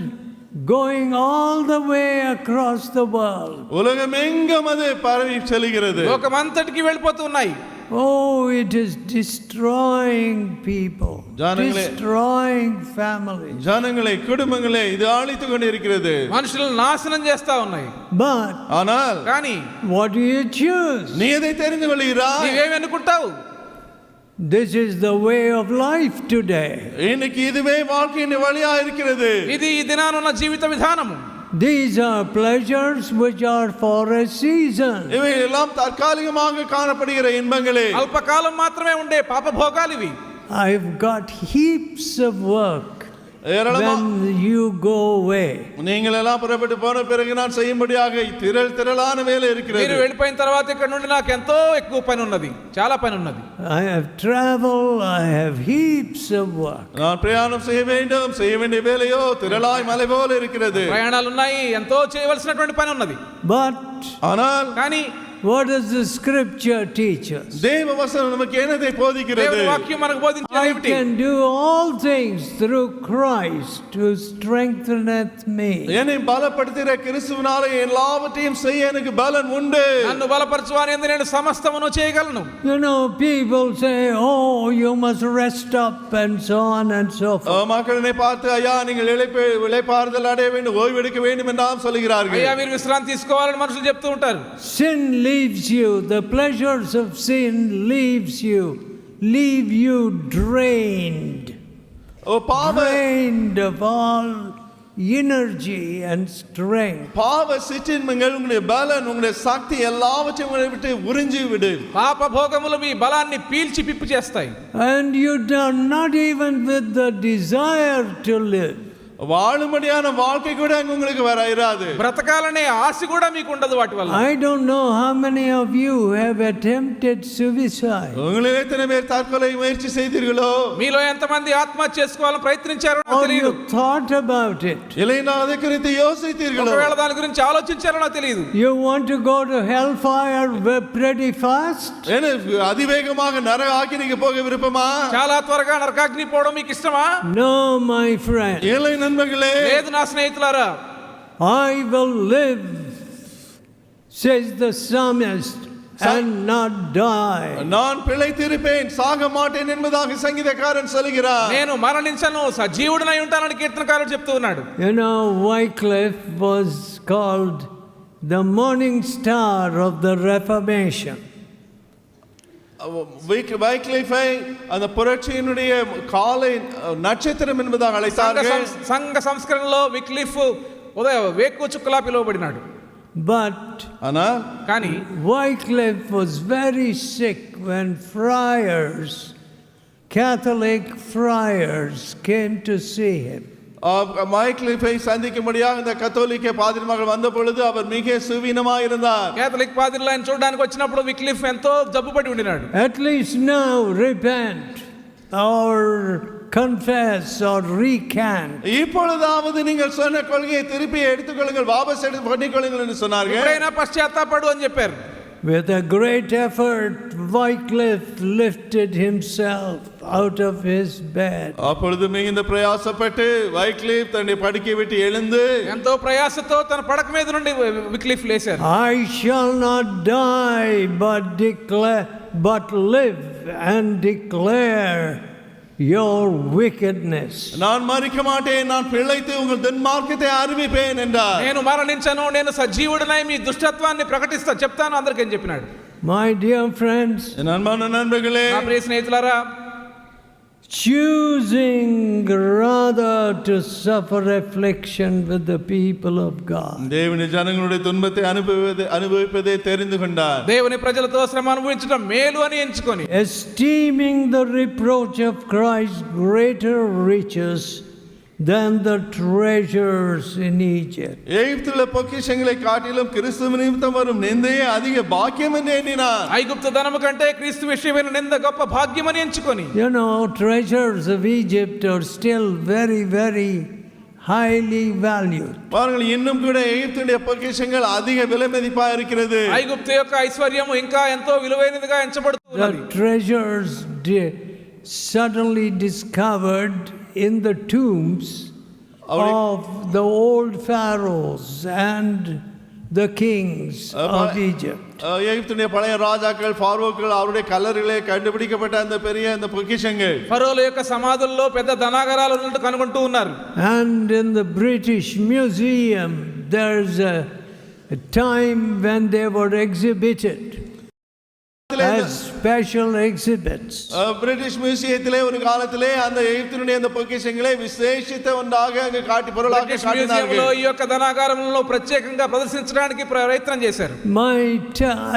going all the way across the world. உலகமெங்கும் அது பரவி செல்கிறது. లోకమంతటికి వెళ్ళిపోతూ ఉన్నాయి. Oh, it is destroying people, destroying families. ஜனங்களை, குடும்பங்களை இது அழித்துக் கொண்டிருக்கிறது. మనుషులను నాశనం చేస్తా ఉన్నాయి. But ஆனால் కానీ what do you choose? நீ எதை தெரிந்து கொள்கிறாய்? నీవేమి అనుకుంటావు? This is the way of life today. இன்னைக்கு இதுவே வாழ்க்கையின் வழியா இருக்கிறது. ఇది ఈ దినాన ఉన్న జీవిత విధానము. These are pleasures which are for a season. இவை எல்லாம் தற்காலிகமாக காணப்படுகிற இன்பங்களே. అల్పకాలం మాత్రమే ఉండే పాప భోగాలు ఇవి. I've got heaps of work when you go away. நீங்கள் எல்லாம் புறப்பட்டு போன பிறகு நான் செய்யும்படியாக திரளான வேலை இருக்கிறது. మీరు వెళ్ళిపోయిన తర్వాత ఇక్కడ నుండి నాకు ఎంతో ఎక్కువ పని ఉన్నది, చాలా పని ఉన్నది. I have traveled, I have heaps of work. நான் பிரயாணம் செய்ய வேண்டும், செய்ய வேண்டிய வேலையோ திரளாய் மலை போல இருக்கிறது. ప్రయాణాలు ఉన్నాయి, ఎంతో చేయవలసినటువంటి పని ఉన్నది. But ஆனால் కానీ what does the scripture teach us? தேவ வசனம் நமக்கு என்னதை போதிக்கிறது? దేవుని వాక్యం మనకు బోధించేది I ఏమిటి? can do all things through Christ who strengtheneth me. என்னை பலப்படுத்துகிற கிறிஸ்துவினாலே எல்லாவற்றையும் செய்ய எனக்கு பலன் உண்டு. నన్ను బలపరచువాని యందు నేను సమస్తమును చేయగలను. You know, people say, oh, you must rest up and so on and so forth. மக்களினை பார்த்து ஐயா நீங்கள் இளைப்பாறுதல் அடைய வேண்டும், ஓய்வெடுக்க வேண்டும் என்றாம் சொல்கிறார்கள். అయ్యా మీరు విశ్రాంతి తీసుకోవాలని మనుషులు చెప్తూ ఉంటారు. Sin leaves you, the pleasures of sin leave you drained. Drained of all energy and strength. பாவ சிற்றின்பங்கள் உங்களுடைய பலன், உங்களுடைய சக்தி எல்லாவற்றையும் உங்களை விட்டு உறிஞ்சி விடு. పాప భోగములు మీ బలాన్ని పీల్చి పిప్పి చేస్తాయి. And you are not even with the desire to live. வாழும்படியான வாழ்க்கை கூட அங்க உங்களுக்கு வராது. బ్రతకాలనే ఆశ కూడా మీకు ఉండదు వాటి వల్ల. I don't know how many of you have attempted suicide. உங்களில் எத்தனை பேர் தற்கொலை முயற்சி செய்தீர்களோ? మీలో ఎంతమంది ఆత్మహత్య చేసుకోవాలని ప్రయత్నించారో నాకు Or తెలియదు. you thought about it. இல்லைனா அதை குறித்து யோசித்தீர்களோ? ఒకవేళ దాని గురించి ఆలోచించారో నాకు తెలియదు. You want to go to hellfire pretty fast? என்ன அதிவேகமாக நரக ஆக்கினிக்கு போக விருப்பமா? చాలా త్వరగా నరకాగ్ని పోవడం మీకు ఇష్టమా? No, my friend. இல்லை நண்பர்களே. లేదు నా స్నేహితులారా. I will live, says the psalmist, and not die. நான் பிழைத்திருப்பேன் சாக மாட்டேன் என்பதாக சங்கீதக்காரன் சொல்கிறார். నేను మరణించను సజీవుడనై ఉంటానని కీర్తనకారుడు చెప్తూ ఉన్నాడు. You know, Wycliffe was called the morning star of the Reformation. வைக்லிஃபை அந்த புரட்சியினுடைய காலை நட்சத்திரம் என்பதாக அழைத்தார்கள். సంఘ సంస్కరణలో విక్లిఫ్ ఉదయ వేకు చుక్కలా పిలువబడినాడు. But కానీ Wycliffe was very sick when friars, Catholic friars, came to see him. வைக்லிஃபை சந்திக்கும்படியாக இந்த கத்தோலிக்க பாதிரிமார்கள் வந்த பொழுது அவர் மிக சுவீனமாக இருந்தார். కేథలిక్ పాదిరిలు ఆయన చూడడానికి వచ్చినప్పుడు విక్లిఫ్ ఎంతో జబ్బుపడి ఉండినాడు. At least now repent or confess or recant. இப்பொழுதாவது நீங்கள் சொன்ன கொள்கையை திருப்பி எடுத்துக்கொள்ளுங்கள், வாபஸ் எடுத்து பண்ணிக்கொள்ளுங்கள் என்று சொன்னார்கள். ఎప్పుడైనా పశ్చాత్తాపడు అని చెప్పారు. With a great effort, Wycliffe lifted himself out of his bed. அப்பொழுது மிகுந்த பிரயாசப்பட்டு வைக்லிஃப் தன்னுடைய படுக்கை விட்டு எழுந்து ఎంతో ప్రయాసతో తన పడక మీద నుండి విక్లిఫ్ లేచారు. I shall not die but live and declare your wickedness. நான் மரிக்க மாட்டேன், நான் பிழைத்து உங்கள் துன்மார்க்கத்தை அறிவிப்பேன் என்றார். నేను మరణించను, నేను సజీవుడనై మీ దుష్టత్వాన్ని ప్రకటిస్తా చెప్తాను అందరికీ అని చెప్పినాడు. My dear friends, என் அன்பான நண்பர்களே, నా ప్రియ స్నేహితులారా, choosing rather to suffer affliction with the people of God. தேவனுடைய ஜனங்களுடைய துன்பத்தை அனுபவிப்பதை தெரிந்து கொண்டார். దేవుని ప్రజలతో శ్రమ అనుభవించడం మేలు అని ఎంచుకొని Esteeming the reproach of Christ greater riches than the treasures in Egypt. எகிப்திலுள்ள பொக்கிஷங்களை காட்டிலும் கிறிஸ்து நிமித்தம் வரும் நிந்தையே அதிக பாக்கியம் என்று எண்ணினார். ఐగుప్తు ధనము కంటే క్రీస్తు విషయమైన నింద గొప్ప భాగ్యం అని ఎంచుకొని You know, treasures of Egypt are still very, very highly valued. பாருங்கள், இன்னும் கூட எகிப்துடைய பொக்கிஷங்கள் அதிக விலை மதிப்பா இருக்கிறது. ఐగుప్తు యొక్క ఐశ్వర్యము ఇంకా ఎంతో విలువైనదిగా ఎంచబడుతున్నది. The treasures suddenly discovered in the tombs of the old pharaohs and the kings of Egypt. எகிப்துடைய பழைய ராஜாக்கள், பார்வோக்கள், அவருடைய கல்லறைகளே கண்டுபிடிக்கப்பட்ட அந்த பெரிய அந்த பொக்கிஷங்கள் ఫరోల యొక్క సమాధుల్లో పెద్ద ధనాగారాలు ఉన్నట్టు కనుగొంటూ ఉన్నారు. And in the British Museum there's a time when they were exhibited as special exhibits. British மியூசியத்திலே ஒரு காலத்திலே அந்த எகிப்தினுடைய அந்த பொக்கிஷங்களை விசேஷித்த ஒன்றாக அங்க காட்டி பொருளாக காட்டினார்கள். ఈ యొక్క ధనాగారంలో ప్రత్యేకంగా ప్రదర్శించడానికి ప్రయత్నం చేశారు.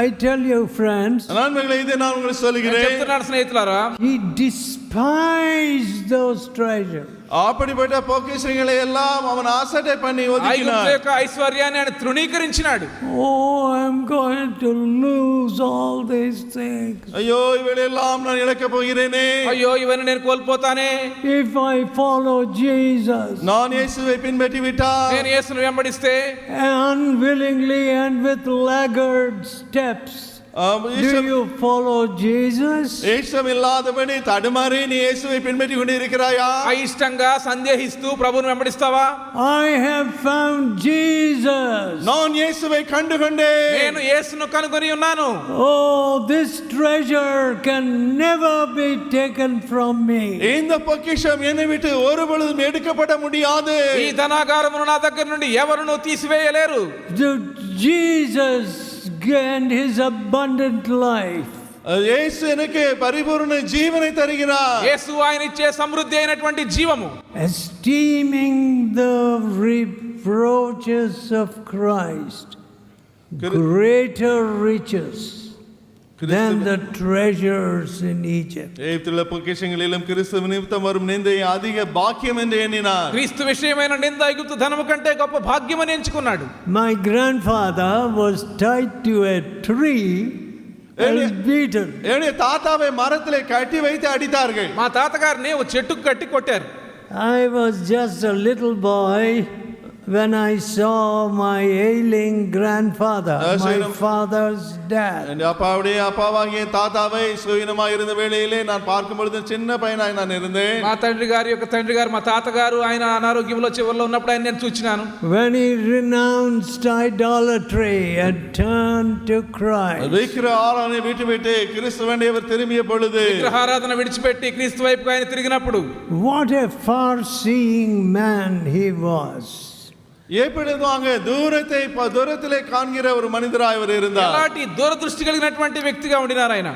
I tell you friends, நண்பர்களே, இதை நான் உங்களுக்கு சொல்கிறேன். చెప్తున్నాను స్నేహితులారా, he despised those treasures. அப்படிப்பட்ட பொக்கிஷங்களை எல்லாம் அவன் ஆசட்டை பண்ணி ఐగుప్తు ஒதுக்கினான். యొక్క ఐశ్వర్యాన్ని ఆయన తృణీకరించినాడు. Oh, I'm going to lose all these things ஐயோ, இவையெல்லாம் நான் இழக்க போகிறேனே. అయ్యో ఇవన్నీ నేను కోల్పోతానే. if I follow Jesus. நான் இயேசுவை பின்பற்றி விட்டால், నేను యేసును వెంబడిస్తే Unwillingly and with laggard steps, do you follow Jesus? இயேசு இல்லாதபடி தடுமாறி நீ இயேசுவை பின்பற்றி கொண்டு இருக்கிறாயா? అయిష్టంగా సందేహిస్తూ ప్రభువును వెంబడిస్తావా? I have found Jesus. நான் இயேசுவை கண்டுகொண்டேன். నేను యేసును కనుగొని ఉన్నాను. Oh, this treasure can never be taken from me. இந்த பொக்கிஷம் என்னை விட்டு ஒரு பொழுதும் எடுக்கப்பட முடியாது. ఈ ధనాగారమును నా దగ్గర నుండి ఎవరునూ తీసివేయలేరు. Jesus and his abundant life. యేసు எனக்கு பரிபூர்ண ஜீவனை தருகிறார். యేసు ఆయన ఇచ్చే సమృద్ధి అయినటువంటి జీవము. Esteeming the reproaches of Christ greater riches than the treasures in Egypt. எகிப்திலுள்ள பொக்கிஷங்களிலும் கிறிஸ்துவ நிமித்தம் வரும் நிந்தை அதிக பாக்கியம் என்று எண்ணினார். క్రీస్తు విషయమైన నింద ఐగుప్తు ధనము కంటే గొప్ప భాగ్యమని ఎంచుకున్నాడు. My grandfather was tied to a tree and beaten. என்னுடைய தாத்தாவை மரத்திலே கட்டி வைத்து அடித்தார்கள். మా తాతగారిని ఒక చెట్టుకు కట్టి కొట్టారు. I was just a little boy when I saw my ailing grandfather, my father's dad. என் அப்பாவுடைய அப்பாவாகிய தாத்தாவை சுயநலமாக இருந்த வேளையிலே நான் பார்க்கும் பொழுது சின்ன பையனாய் நான் இருந்தேன். మా తండ్రి గారు మా తాతగారు ఆయన అనారోగ్యంలో చివరిలో ఉన్నప్పుడు ఆయన నేను చూచినాను. When he renounced idolatry and turned to Christ. விக்கிர ஆராதனை விட்டுவிட்டு கிறிஸ்துவண்டவர் திரும்பிய பொழுது, విగ్రహారాధన విడిచిపెట్టి క్రీస్తు వైపుకు ఆయన తిరిగినప్పుడు, what a far-seeing man he was. எப்படிவாங்க దూరத்திலே காண்கிற ஒரு மனிதராய் அவர் இருந்தார். అలాంటి దూరదృష్టి కలిగినటువంటి వ్యక్తిగా ఉండినారు ఆయన.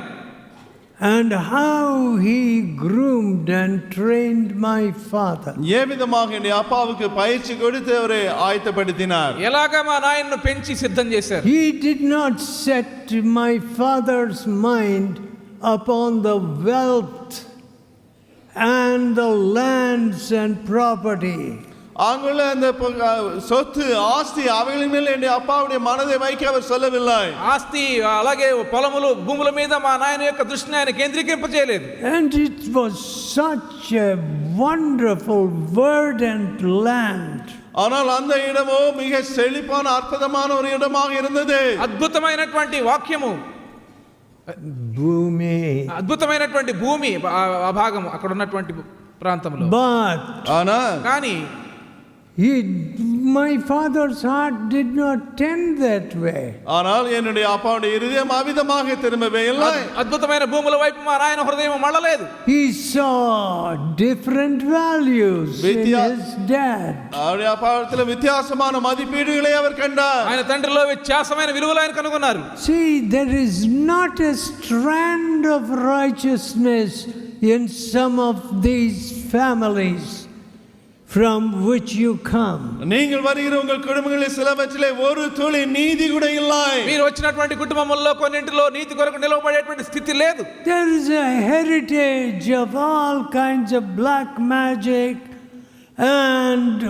And how he groomed and trained my father. ఏ విధமாக என் அப்பாவுக்கு பயிற்சி கொடுத்து அவரை ஆயத்தப்படுத்தினார். ఎలాగా మా నాయనను పెంచి సిద్ధం చేశారు. He did not set my father's mind upon the wealth and the lands and property. அங்குள்ள அந்த சொத்து ஆஸ்தி அவைகளின் மேல் என் அப்பாவுடைய மனதை வைக்க அவர் சொல்லவில்லை. ఆస్తి అలాగే పొలములు భూముల మీద మా నాయన యొక్క దృష్టిని ఆయన కేంద్రీకరింపజేయలేదు. And it was such a wonderful verdant land. ஆனால் அந்த இடமோ மிக செழிப்பான அற்புதமான ஒரு இடமாக இருந்தது. అద్భుతమైనటువంటి వాక్యము, భూమి, అద్భుతమైనటువంటి భూమి ఆ భాగం అక్కడ ఉన్నటువంటి ప్రాంతంలో. కానీ my father's heart did not tend that way. ஆனால் என்னுடைய அப்பாவுடைய இதயம் அவிதமாக திரும்பவே இல்லை. అద్భుతమైన భూముల వైపు మా నాయన హృదయం మళ్ళలేదు. He saw different values in his dad. அவருடைய அப்பாவிடத்தில் வித்தியாசமான மதிப்பீடுகளை அவர் கண்டார். ఆయన తండ్రిలో వ్యత్యాసమైన విలువలు ఆయన కనుగొన్నారు. See, there is not a strand of righteousness in some of these families from which you come. நீங்கள் வருகிற உங்கள் குடும்பங்களில் சிலவற்றிலே ஒரு துளி நீதி கூட இல்லை. మీరు వచ్చినటువంటి కుటుంబముల్లో కొన్నింటిలో నీతి కొరకు నిలవబడేటువంటి స్థితి లేదు. There is a heritage of all kinds of black magic and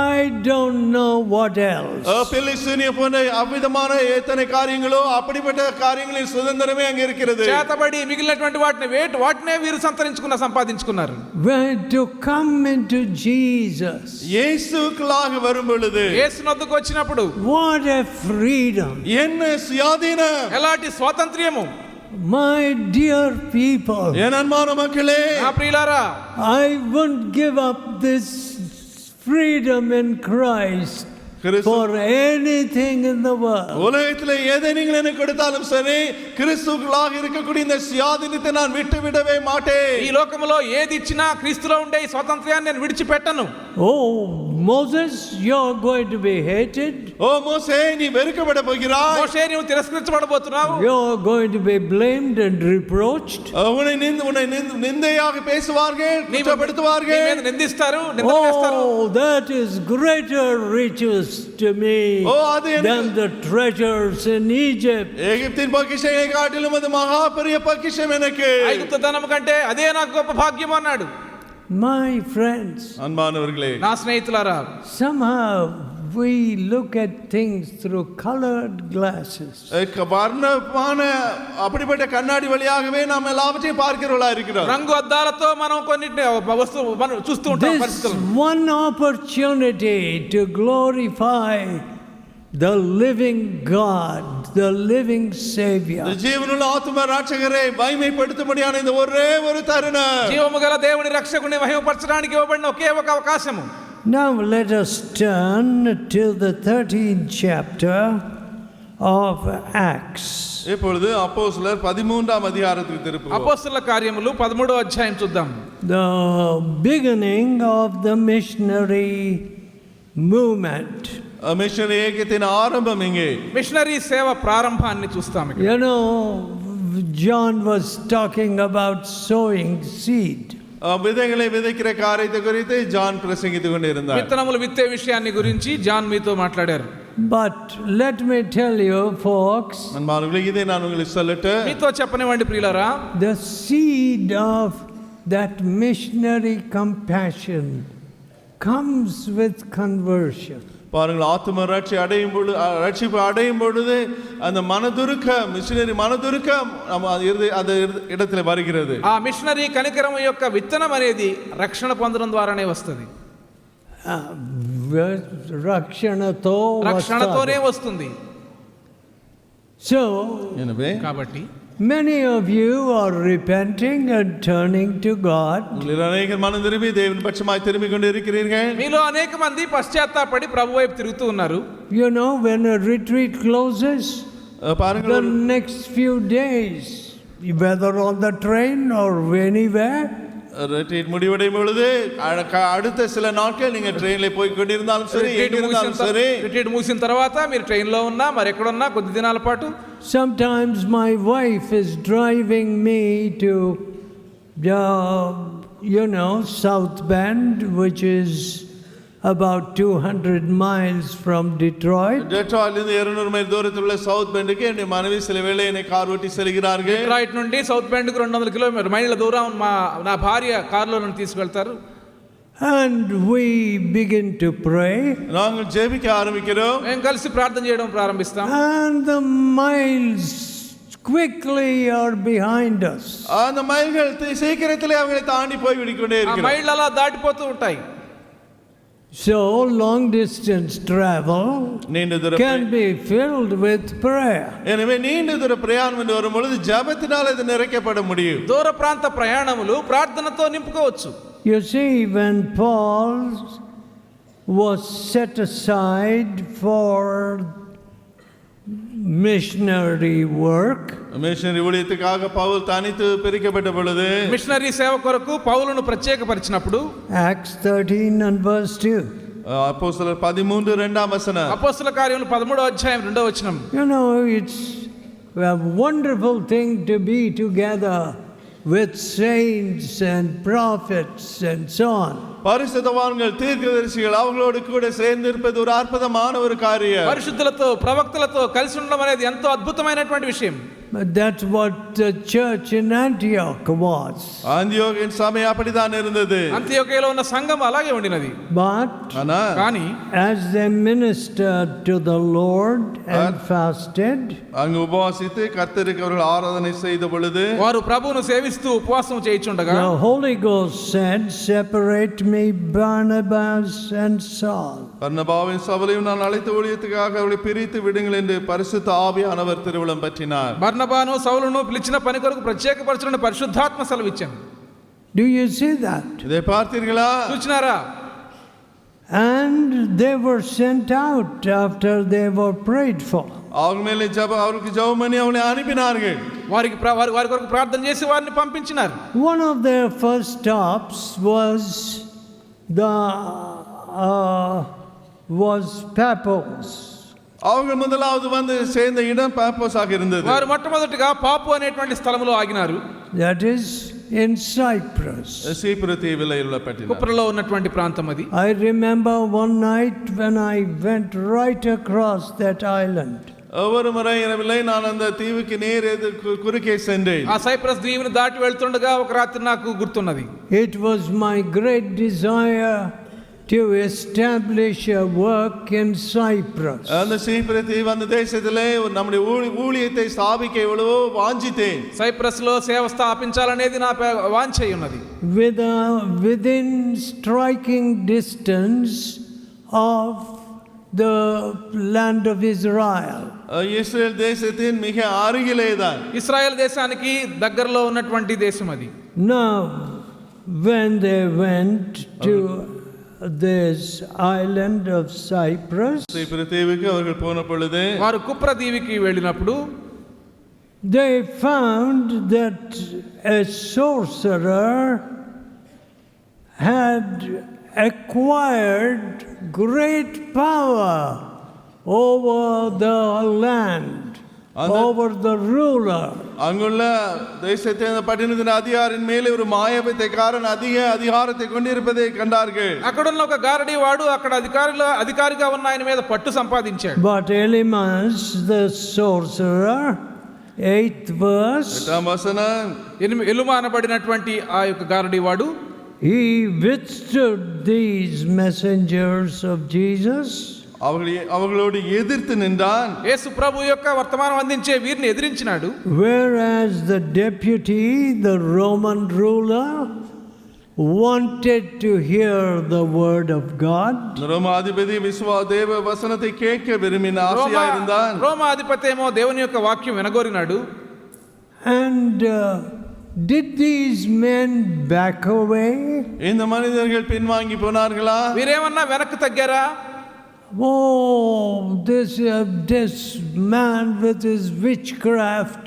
I don't know what else. பிலிஸ்தீனிய போன்ற அவ்விதமான எத்தனை காரியங்களோ அப்படிப்பட்ட காரியங்களின் சுதந்திரமே அங்கே இருக்கிறது. చేతబడి మిగిలినటువంటి వాటినే వీరు సంపాదించుకున్నారు. When to come into Jesus, இயேசுக்குள்ளாக வரும் பொழுது, యేసునొద్దకు వచ్చినప్పుడు, what a freedom, என்ன சுயாதீனம், ఎలాంటి స్వాతంత్ర్యము. my dear people, என் அன்பான மக்களே, నా ప్రియులారా, I won't give up this freedom in Christ for anything in the world. உலகத்திலே எதை நீங்கள் எனக்கு கொடுத்தாலும் சரி, கிறிஸ்துவுக்குள்ளாக இருக்கக்கூடிய இந்த சுயாதீனத்தை நான் விட்டுவிடவே மாட்டேன். ఈ లోకములో ఏది ఇచ్చినా క్రీస్తులో ఉండే ఈ స్వాతంత్ర్యాన్ని నేను విడిచిపెట్టను. Oh Moses, you're going to be hated. ఓ మోసే, నీ వెరుకబడ పోகிறாய். మోషే, నీవు తిరస్కరించబడబోతున్నావు. You're going to be blamed and reproached. உன்னை நிந்தையாக பேசுவார்கள், குற்றப்படுத்துவார்கள். నీ మీద నిందిస్తారు, నిందలు వేస్తారు. Oh, that is greater riches to me than the treasures in Egypt. எகிப்தின் பொக்கிஷங்களை காட்டிலும் அது மகா பெரிய பொக்கிஷம் எனக்கு. ఐగుప్తు ధనము కంటే అదే నాకు గొప్ప భాగ్యం అన్నాడు. My friends, அன்பானவர்களே, నా స్నేహితులారా, somehow we look at things through colored glasses. வர்ணமான அப்படிப்பட்ட கண்ணாடி வழியாகவே நாம் எல்லாவற்றையும் பார்க்கிறவர்களா இருக்கிறோம். రంగు అద్దాలతో మనం కొన్నిటిని వస్తువు చూస్తూ ఉంటాం. This one opportunity to glorify the living God, the living Savior. జీవనుల ఆత్మ రక్షకరే మహిమపడుతుమడియాన இந்த ఒరే ஒரு తరుణం. జీవము గల దేవుని రక్షకుని మహిమపరచడానికి ఇవ్వబడిన ఒకే ఒక అవకాశము. Now let us turn to the 13th chapter of Acts. இப்பொழுது அப்போஸ்தலர் 13ஆம் அதிகாரத்துக்கு திருப்புவோம். అపోస్తలుల కార్యములు 13వ అధ్యాయం చూద్దాం. The beginning of the missionary movement. Missionary ఏకతిన ఆరంభం ఇంగే. మిషనరీ సేవ ప్రారంభాన్ని చూస్తాం. You know, John was talking about sowing seed. విత్తనాలు విதைக்கிற காரியத்தை குறித்து జాన్ ప్రసంగిస్తూ ఉండిరందాர். విత్తనములు విత్తే విషయాన్ని గురించి జాన్ మీతో మాట్లాడారు. But let me tell you, folks, அன்பானவர்களே, இதை நான் உங்களுக்கு சொல்லட்டு, మీతో చెప్పనివ్వండి ప్రియులారా, the seed of that missionary compassion comes with conversion. பாருங்கள், ஆத்தும ரட்சிப்பு அடையும் பொழுது அந்த மனதுருக்கம், மிஷனரி மனதுருக்கம் அந்த இடத்துல வருகிறது. ఆ మిషనరీ కనికరం యొక్క విత్తనం అనేది రక్షణ పొందడం ద్వారానే వస్తుంది. రక్షణతోనే వస్తుంది. So, కాబట్టి many of you are repenting and turning to God. அநேகர் மனம் திரும்பி தேவன் பட்சமாய் திரும்பிக் கொண்டு இருக்கிறீர்கள். మీలో అనేక మంది పశ్చాత్తాపడి ప్రభు వైపు తిరుగుతూ ఉన్నారు. You know, when a retreat closes, the next few days, whether on the train or anywhere, retreat முடிவடையும் பொழுது அடுத்த சில நாட்கள் நீங்க ட்ரெயின்ல போய் கொண்டிருந்தாலும் சரி, எங்கிருந்தாலும் சரி, రిట్రీట్ ముగిసిన తర్వాత మీరు ట్రైన్ లో ఉన్నా మరి ఎక్కడ ఉన్నా కొద్ది దినాల పాటు, sometimes my wife is driving me to South Bend, which is about 200 miles from Detroit. டெட்ராய்ட்ல இருந்து 200 மைல் தூரத்தில் உள்ள சவுத் பெண்டுக்கு என் மனைவி சில வேளை என்னை கார் ஓட்டி செல்கிறார்கள். డెట్రాయిట్ నుండి సౌత్ బెండ్ కు 200 మైళ్ళ దూరం నా భార్య కారులో నన్ను తీసుకెళ్తారు. And we begin to pray. நாங்கள் ஜெபிக்க ஆரம்பிக்கிறோம். మేము కలిసి ప్రార్థన చేయడం ప్రారంభిస్తాం. And the miles quickly are behind us. அந்த மைல்கள் சீக்கிரத்திலே அவங்களை தாண்டி போய் விடிக்கொண்டே இருக்கிறோம். ఆ మైళ్ళు అలా దాటిపోతూ ఉంటాయి. So long distance travel can be filled with prayer. எனவே நீண்ட தூர பிரயாணம் என்று வரும்பொழுது ஜெபத்தினால் இது நிறைக்கப்பட முடியும். దూర ప్రాంత ప్రయాణములు ప్రార్థనతో నింపుకోవచ్చు. You see, when Paul was set aside for missionary work, missionary ஊழியத்துக்காக పౌలు తనితు పిరికబడ్డ பொழுது, మిషనరీ సేవ కొరకు పౌలును ప్రత్యేకపరిచినప్పుడు, Acts 13 and verse 2, అపోస్తలుల 13 రెండవ వచనం, అపోస్తల కార్యములు 13వ అధ్యాయం 2వ వచనం. you know, it's a wonderful thing to be together with saints and prophets and so on. பரிசுத்தவான்கள், தீர்க்கதரிசிகள் அவங்களோடு கூட சேர்ந்து இருப்பது ஒரு அற்புதமான ஒரு காரியம். పరిశుద్ధులతో ప్రవక్తలతో కలిసి ఉండడం అనేది ఎంతో అద్భుతమైనటువంటి విషయం. But that's what the church in Antioch was. ஆந்தியோகின் சபை அப்படிதான் இருந்தது. అంతియోకియలో ఉన్న సంఘం అలాగే ఉండినది. But కానీ as they ministered to the Lord and fasted, அங்கு உபவாசித்து கர்த்தருக்கு அவர்கள் ஆராதனை செய்த பொழுது, వారు ప్రభువును సేవిస్తూ ఉపవాసం చేయుచుండగా, the Holy Ghost said, "Separate me Barnabas and Saul." பர்னபாவையும் சவுலையும் நான் அழைத்த ஊழியத்துக்காக அவர்களை பிரித்து விடுங்கள் என்று பரிசுத்த ஆவியானவர் திருவுளம் பற்றினார். బర్నబాను సౌలును పిలిచిన పని కొరకు ప్రత్యేకపరచుకున్న పరిశుద్ధాత్మ సెలవిచ్చాను. Do you see that? இதை பார்த்தீர்களா? చూచినారా? And they were sent out after they were prayed for. அவங்க மேலே அவருக்கு ஜெபம் பண்ணி அவங்களை அனுப்பினார்கள். వారి కొరకు ప్రార్థన చేసి వారిని పంపించినారు. One of their first stops was Paphos. அவங்க முதலாவது வந்து சேர்ந்த இடம் பாப்போஸாக இருந்தது. వారు మొట్టమొదటిగా పాపు అనేటువంటి స్థలములో ఆగినారు. That is in Cyprus. సీప్రు దీవిలో ఉన్న పట్టణం. కుప్రలో ఉన్నటువంటి ప్రాంతం అది. I remember one night when I went right across that island. ஒவ்வொரு முறை இரவிலே நான் அந்த தீவுக்கு நேர் குறுக்கே சென்றேன். ఆ సైప్రస్ దీవిని దాటి వెళ్తుండగా ఒక రాత్రి నాకు గుర్తున్నది. It was my great desire to establish a work in Cyprus. அந்த சீப்ரு தீவு அந்த தேசத்திலே நம்முடைய ஊழியத்தை స్థాபிக்க எவ்வளவோ வாஞ்சித்தேன். సైప్రస్ లో సేవ స్థాపించాలనేది నా వాంఛ ఉన్నది. Within striking distance of the land of Israel. Israel దేశத்தின் மிக అருగిలేதான். ఇశ్రాయేల్ దేశానికి దగ్గరలో ఉన్నటువంటి దేశం అది. Now when they went to this island of Cyprus, சீப்ரு தீவுக்கு அவர்கள் போன பொழுது, వారు కుప్ర దీవికి వెళ్ళినప్పుడు, they found that a sorcerer had acquired great power over the land. over the ruler. அங்குள்ள தேசத்தின் அந்த பட்டணத்தின் அதிகாரியின் மேலே ஒரு மாயபித்தைக்காரன் அதிக அதிகாரத்தை கொண்டிருப்பதை கண்டார்கள். అక్కడున్న ఒక గారడీ వాడు అక్కడ అధికారిగా ఉన్న ఆయన మీద పట్టు సంపాదించాడు. But Elimas the sorcerer, 8th verse, 8వ వచనం, ఎలుమ అనబడినటువంటి ఆ యొక్క గారడీ వాడు he withstood these messengers of Jesus. அவர்களோடு எதிர்த்து நின்றான். యేసు ప్రభు యొక్క వర్తమానం అందించే వీరిని ఎదిరించినాడు. Whereas the deputy, the Roman ruler, wanted to hear the word of God. ரோமாதிபதி தேவ வசனத்தை கேட்க விரும்பின ஆசையா இருந்தான். రోమాధిపతి ఏమో దేవుని యొక్క వాక్యం వినగోరినాడు. And did these men back away? இந்த மனிதர்கள் பின்வாங்கி போனார்களா? వీరేమన్నా వెనక్కి తగ్గారా? Oh, this man with his witchcraft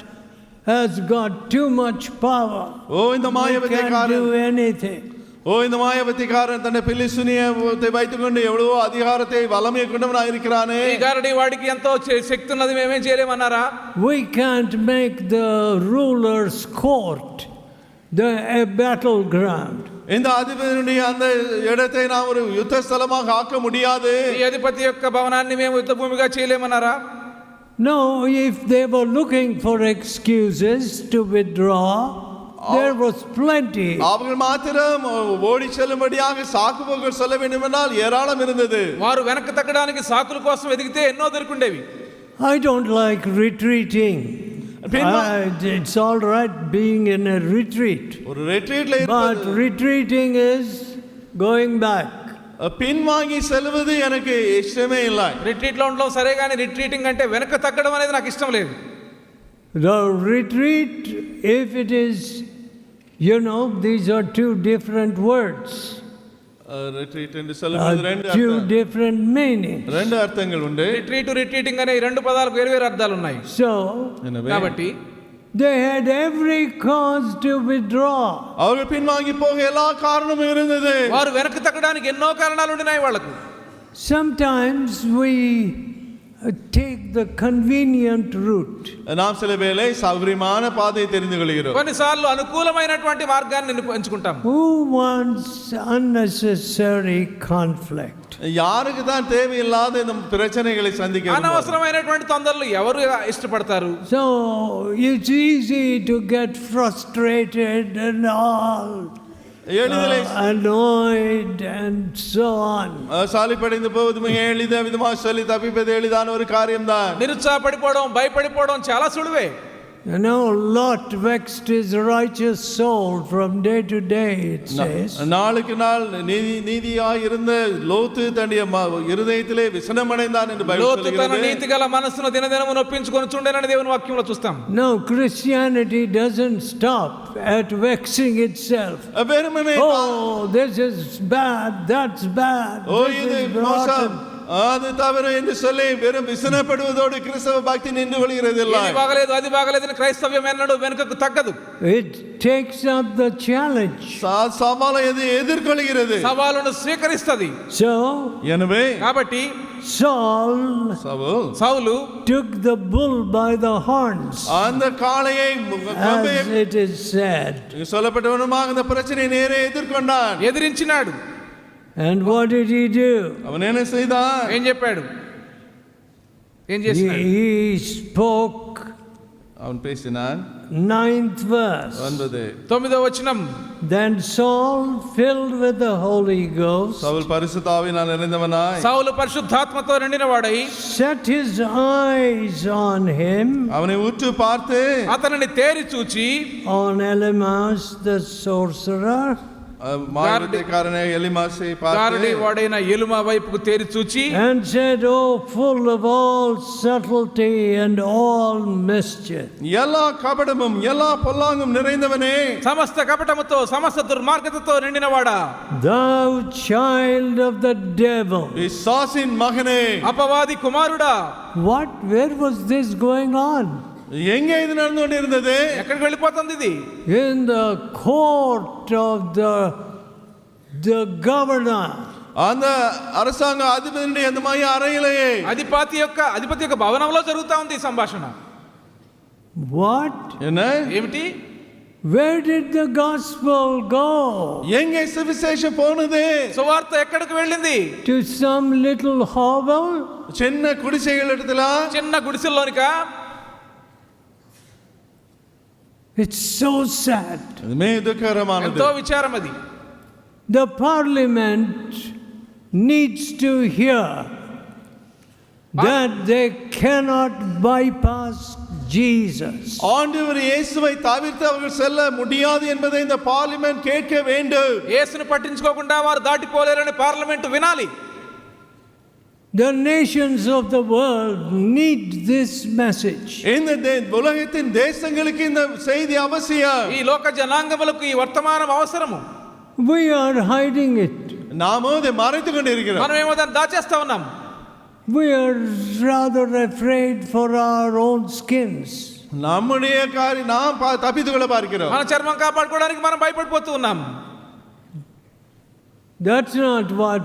has got too much power. ஓ இந்த He can't மாயபித்தைக்காரன், do anything. ஓ இந்த மாயபித்தைக்காரன் தன்னை பிலிசுனியத்தை வைத்துக்கொண்டு எவ்வளவோ அதிகாரத்தை வல்லமையை கொண்டவனாக இருக்கிறானே. ఈ గారడీ వాడికి ఎంతో శక్తి ఉన్నది, మేమేం చేయలేమన్నారా? We can't make the ruler's court a battleground. இந்த அதிபதியுடைய அந்த இடத்தை நாம் ஒரு யுத்த ஸ்தலமாக ஆக்க முடியாது. ఈ అధిపతి యొక్క భవనాన్ని మేము యుద్ధ భూమిగా చేయలేమన్నారా? No, if they were looking for excuses to withdraw, there was plenty. அவர்கள் மாத்திரம் ஓடி செல்லும்படியாக சாக்குபோக்கள் சொல்ல வேண்டுமென்றால் ஏராளம் இருந்தது. వారు వెనక్కి తగ్గడానికి సాకుల కోసం వెతికితే ఎన్నో దొరికిండేవి. I don't like retreating. It's all right being in a retreat. ஒரு retreatல But retreating is going back. பின்வாங்கி செல்வது எனக்கு இஷ்டமே இல்லை. రిట్రీట్లో ఉండడం సరే కానీ రిట్రీటింగ్ అంటే వెనక్కి తగ్గడం అనేది నాకు ఇష్టం లేదు. The retreat, if it is, these are two different words. retreat என்று சொல்லும்போது two different meanings. రెండు అర్థங்கள் ఉండే. రిట్రీటింగ్ అనే ఈ రెండు పదాలకు వేరు అర్థాలు ఉన్నాయి. So కాబట్టి they had every cause to withdraw. அவர்கள் பின்வாங்கி போக எல்லா காரணமும் இருந்தது. వారు వెనక్కి తగ్గడానికి ఎన్నో కారణాలు ఉన్నాయి వాళ్ళకు. Sometimes we take the convenient route. நாம் சில வேளை சௌகரியமான பாதையை தெரிந்து கொள்கிறோம். కొన్నిసార్లు అనుకూలమైనటువంటి మార్గాన్ని ఎంచుకుంటాం. Who wants unnecessary conflict? யாருக்கு தான் தேவையில்லாத இந்த பிரச்சனைகளை சந்திக்க అనవసరమైనటువంటి తొందరలు ఎవరు ఇష్టపడతారు? So it's easy to get frustrated and all, annoyed and so on. சாலிப்படைந்து போவது மிக எளித விதமாக சொல்லி தப்பிப்பது எளிதான ஒரு காரியம்தான். నిరుత్సాహపడిపోవడం, భయపడిపోవడం చాలా సులువే. Lot vexed his righteous soul from day to day, it says. நாளுக்கு நாள் நீதியாய் இருந்த லோத்து தன்னுடைய இருதயத்திலே விசனமடைந்தான் என்று பைபிள் లోతు తన சொல்கிறது. నీతిగల మనసును దినదినము నొప్పించుకొని చుండెనని దేవుని వాక్యంలో చూస్తాం. No, Christianity doesn't stop at vexing itself. Oh, this is bad, that's bad, this is rotten. அது தவறு என்று சொல்லி வெறும் விசனப்படுவதோடு கிறிஸ்தவ பக்தி நின்று கொள்கிறது இல்லை. ఇది బాగలేదు, అది బాగలేదని క్రైస్తవ్యం ఎన్నడూ వెనుకకు తగ్గదు. It takes up the challenge. సవాలు ఎదుర్కొల్கிறது, సవాలును స్వీకరిస్తది. So எனவே కాబట్టి Saul took the bull by the horns, அந்த காளையை as it is said. சொல்லப்பட்டவனுமாக இந்த பிரச்சனையை நேரே எதிர்கொண்டான், ఎదిరించినాడు. And what did he do? அவன் என்ன செய்தான்? ఏం చెప్పాడు? ఏం చేసినాడు? He spoke. அவன் பேசினான். 9th verse. 9వ వచనం. Then Saul, filled with the Holy Ghost, Saul பரிசுத்த ஆவியினால் நிறைந்தவனாய், సౌలు పరిశుద్ధాత్మతో నిండినవాడై, set his eyes on him, அவனை உற்று பார்த்து, అతనిని తేరి చూచి, on Elimas the sorcerer, மாயவித்தைக்காரனை எலிமாசை గారడీ பார்த்து, వాడైన ఎలుమ వైపుకు తేరి చూచి, and said, "Oh, full of all subtlety and all mischief, எல்லா கபடமும் எல்லா பொல்லாங்கும் நிறைந்தவனே, సమస్త కపటముతో సమస్త దుర్మార్గతతో నిండినవాడా, thou child of the devil." பிசாசின் மகனே, అపవాది కుమారుడా. Where was this going on? எங்கே இது நடந்து கொண்டிருந்தது? ఎక్కడికి వెళ్ళిపోతుంది ఇది? In the court of the governor. அந்த அரசாங்க அதிபதியுடைய அந்த மைய அறையிலேயே, అధిపతి యొక్క భవనంలో జరుగుతా ఉంది ఈ సంభాషణ. What? என்ன? ఏమిటి? Where did the gospel go? எங்கே சுவிசேஷம் போனது? సువార్త ఎక్కడికి వెళ్ళింది? To some little hovel? చిన్న గుడిసెల இடத்துல, చిన్న గుడిసెల్లోనికా? It's so sad. మే దుఃఖకరమానది. ఎంతో విచారం అది. The parliament needs to hear that they cannot bypass Jesus. ஆண்டவர் இயேசுவை தவிர்த்து அவர்கள் செல்ல முடியாது என்பதை இந்த பார்லிமென்ட் கேட்க வேண்டும். యేసుని పట్టించుకోకుండా వారు దాటిపోలేరని పార్లమెంట్ వినాలి. The nations of the world need this message. இந்த உலகத்தின் தேசங்களுக்கு இந்த செய்தி அவசியம். ఈ లోక జనాంగములకు ఈ వర్తమానం అవసరము. We are hiding it. நாமோ அதை மறைத்து கொண்டு இருக்கிறோம். మనం ఏమో దాన్ని దాచేస్తా ఉన్నాం. We are rather afraid for our own skins. நம்முடைய காரியம் நாம் தப்பித்துக் கொள்ள பார்க்கிறோம். మన చర్మం కాపాడుకోవడానికి మనం భయపడిపోతూ ఉన్నాం. That's not what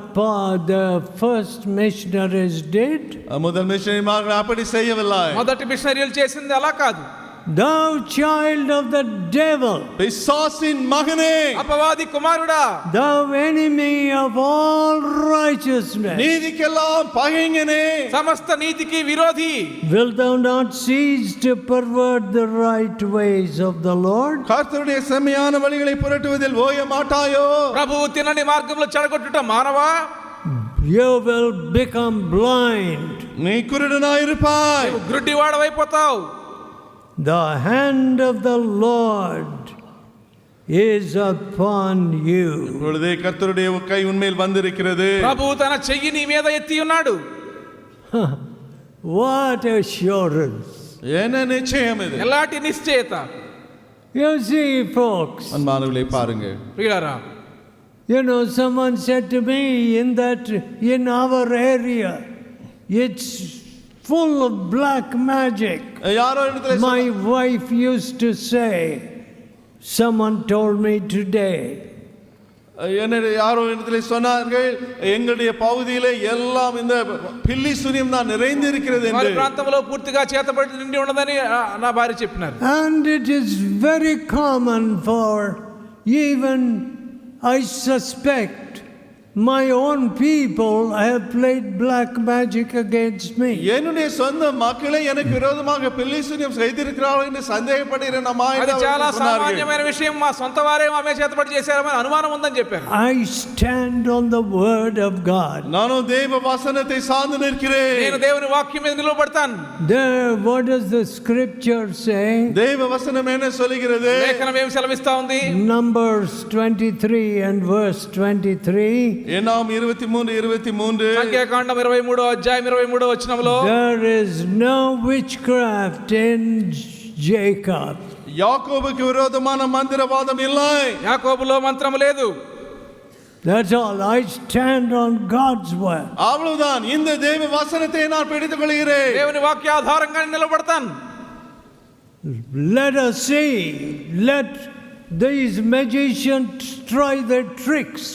the first missionaries did. முதல் மிஷனரிமார்கள் அப்படி செய்யவில்லை. మొదటి మిషనరీలు చేసింది అలా కాదు. Thou child of the devil, பிசாசின் மகனே, అపవాది కుమారుడా, thou enemy of all righteousness, நீதிக்கெல்லாம் பகைஞனே, సమస్త నీతికి విరోధి, wilt thou not cease to pervert the right ways of the Lord? கர்த்தருடைய செம்மையான வழிகளை புரட்டுவதில் ஓய மாட்டாயோ? ప్రభువు తినని మార్గంలో చెడగొట్టుట మానవా? You will become blind. நீ குருடனாய் இருப்பாய். నువ్వు గ్రుడ్డివాడవైపోతావు. The hand of the Lord is upon you. இப்பொழுதே கர்த்தருடைய கை உன்மேல் வந்திருக்கிறது. ప్రభువు తన చెయ్యి నీ మీద ఎత్తి ఉన్నాడు. What assurance. என்ன நிச்சயம் இது? ఎలాంటి నిశ్చయత. You see, folks, அன்பானவர்களே பாருங்க. ప్రియులారా, you know, someone said to me in our area, it's full of black magic. யாரோ இடத்துல My wife used to say, someone told me today. என்ன யாரோ இடத்துல சொன்னார்கள், எங்களுடைய பகுதியிலே எல்லாம் இந்த பில்லி சூனியம் தான் நிறைந்து இருக்கிறது వారి என்று. ప్రాంతంలో పూర్తిగా చేతబడి నిండి ఉన్నదని నా భార్య చెప్పినారు. And it is very common for even, I suspect, my own people have played black magic against me. என்னுடைய சொந்த மக்களே எனக்கு விரோதமாக பில்லி சூனியம் செய்திருக்கிறார்கள் என்று சந்தேகப்படுகிறேன். అది చాలా సామాన్యమైన విషయం. మా సొంత వారే ఆమె చేతబడి చేశారని అనుమానం ఉందని చెప్పారు. I stand on the word of God. நானும் தேவ வசனத்தை சார்ந்து நிற்கிறேன். నేను దేవుని వాక్యం మీద నిలబడతాను. There, what does the scripture say? தேவ வசனம் என்ன சொல்கிறது? లేఖనం ఏం సెలవిస్తా ఉంది? Numbers 23 and verse 23. என்னாம் 23:23. సంఖ్యాకాండం 23వ అధ్యాయం 23వ వచనంలో, There is no witchcraft in Jacob. யாக்கோபுக்கு விரோதமான மந்திரவாதம் இல்லை. యాకోబులో మంత్రం లేదు. That's all. I stand on God's word. அவ்வளவுதான். இந்த தேவ வசனத்தை நான் பிடித்துக் கொள்கிறேன். దేవుని వాక్య ఆధారంగా నిలబడతాను. Let us see. Let these magicians try their tricks.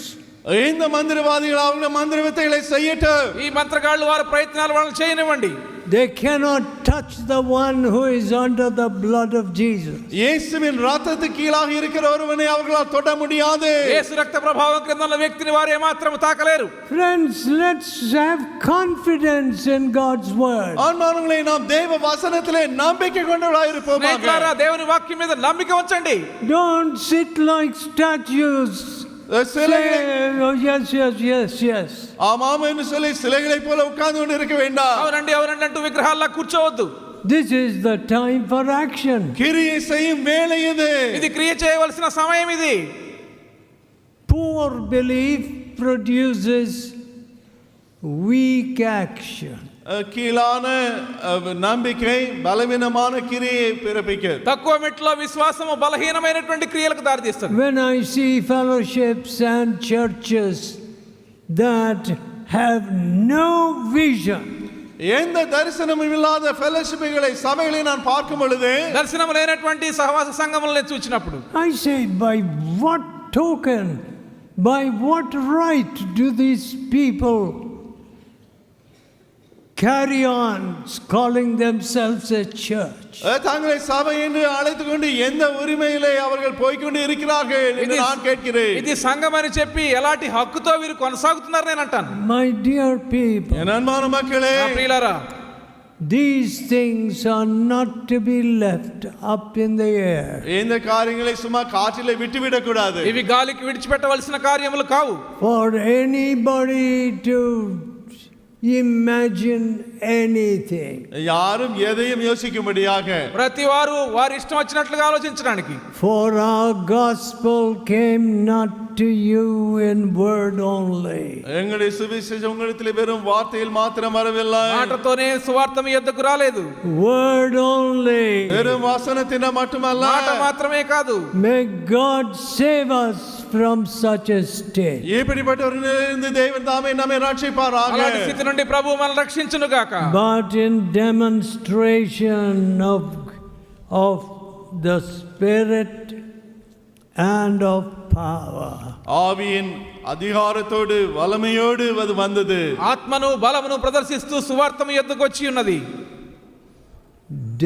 இந்த மந்திரவாதிகள் அவங்களுடைய மந்திர வித்தைகளை செய்யட்டும். ఈ మంత్రగాళ్ళు వారి ప్రయత్నాలు వాళ్ళని చేయనివ్వండి. They cannot touch the one who is under the blood of Jesus. இயேசுவின் இரத்தத்துக்கு கீழாக இருக்கிற ஒருவனை அவர்களால் தொட முடியாது. యేసు రక్త ప్రభావం క్రింద ఉన్న వ్యక్తిని వారు ఏమాత్రం తాకలేరు. Friends, let's have confidence in God's word. ஆண்டவர்களே, நாம் தேவ வசனத்திலே நம்பிக்கை கொண்டவர்களாய் இருப்போமாக. స్నేహితులారా, దేవుని వాక్యం మీద నమ్మిక ఉంచండి. Don't sit like statues. Say, oh, yes, yes, yes, yes. ஆமாம் என்று சொல்லி சிலைகளை போல உட்கார்ந்து கொண்டு இருக்க வேண்டாம். అవునండి అవునండి అంటూ విగ్రహాల్లా కూర్చోవద్దు. This is the time for action. கிரியை செய்யும் வேளை இது. ఇది క్రియ చేయవలసిన సమయం ఇది. Poor belief produces weak action. கீழான நம்பிக்கை பலவீனமான கிரியை பிறப்பிக்கிறது. తక్కువ మెట్లో విశ్వాసము బలహీనమైనటువంటి క్రియలకు దారితీస్తుంది. When I see fellowships and churches that have no vision, எந்த தரிசனமும் இல்லாத ஃபெலோஷிப்களை சபைகளை நான் பார்க்கும் பொழுது, దర్శనం లేనటువంటి సహవాస సంఘములను చూచినప్పుడు, I say, by what token, by what right do these people carry on calling themselves a church. தங்களை சபை என்று அழைத்துக் கொண்டு எந்த உரிமையிலே அவர்கள் போய்க்கொண்டு இருக்கிறார்கள் என்று நான் கேட்கிறேன். ఇది సంఘం అని చెప్పి ఎలాంటి హక్కుతో వీరు కొనసాగుతున్నారు నేను అంటాను. My dear people, என் அன்பான மக்களே, నా ప్రియులారా, these things are not to be left up in the air. இந்த காரியங்களை சும்மா காற்றிலே விட்டுவிடக் கூடாது. ఇవి గాలికి విడిచిపెట్టవలసిన కార్యములు కావు. For anybody to imagine anything. யாரும் எதையும் யோசிக்கும்படியாக ప్రతి వారు వారి ఇష్టం వచ్చినట్లుగా ఆలోచించడానికి. For our gospel came not to you in word only. எங்களுடைய சுவிசேஷம் உங்களிடத்தில் வெறும் வார்த்தையில் மாத்திரம் வரவில்லை. మాటతోనే సువార్త మీ యొద్దకు రాలేదు. Word only. வெறும் வசனத்தின மட்டுமல்ல, మాట మాత్రమే కాదు. May God save us from such a state. இப்படிப்பட்ட ஒரு நிலையிலிருந்து தேவன் தாமே நம்மை ரட்சிப்பாராக. అలాంటి స్థితి నుండి ప్రభువు మనల్ని రక్షించును గాక. But in demonstration of the Spirit and of power. ஆவியின் அதிகாரத்தோடு வல்லமையோடு அது வந்தது. ఆత్మను బలమును ప్రదర్శిస్తూ సువార్త మీ యొద్దకు వచ్చి ఉన్నది.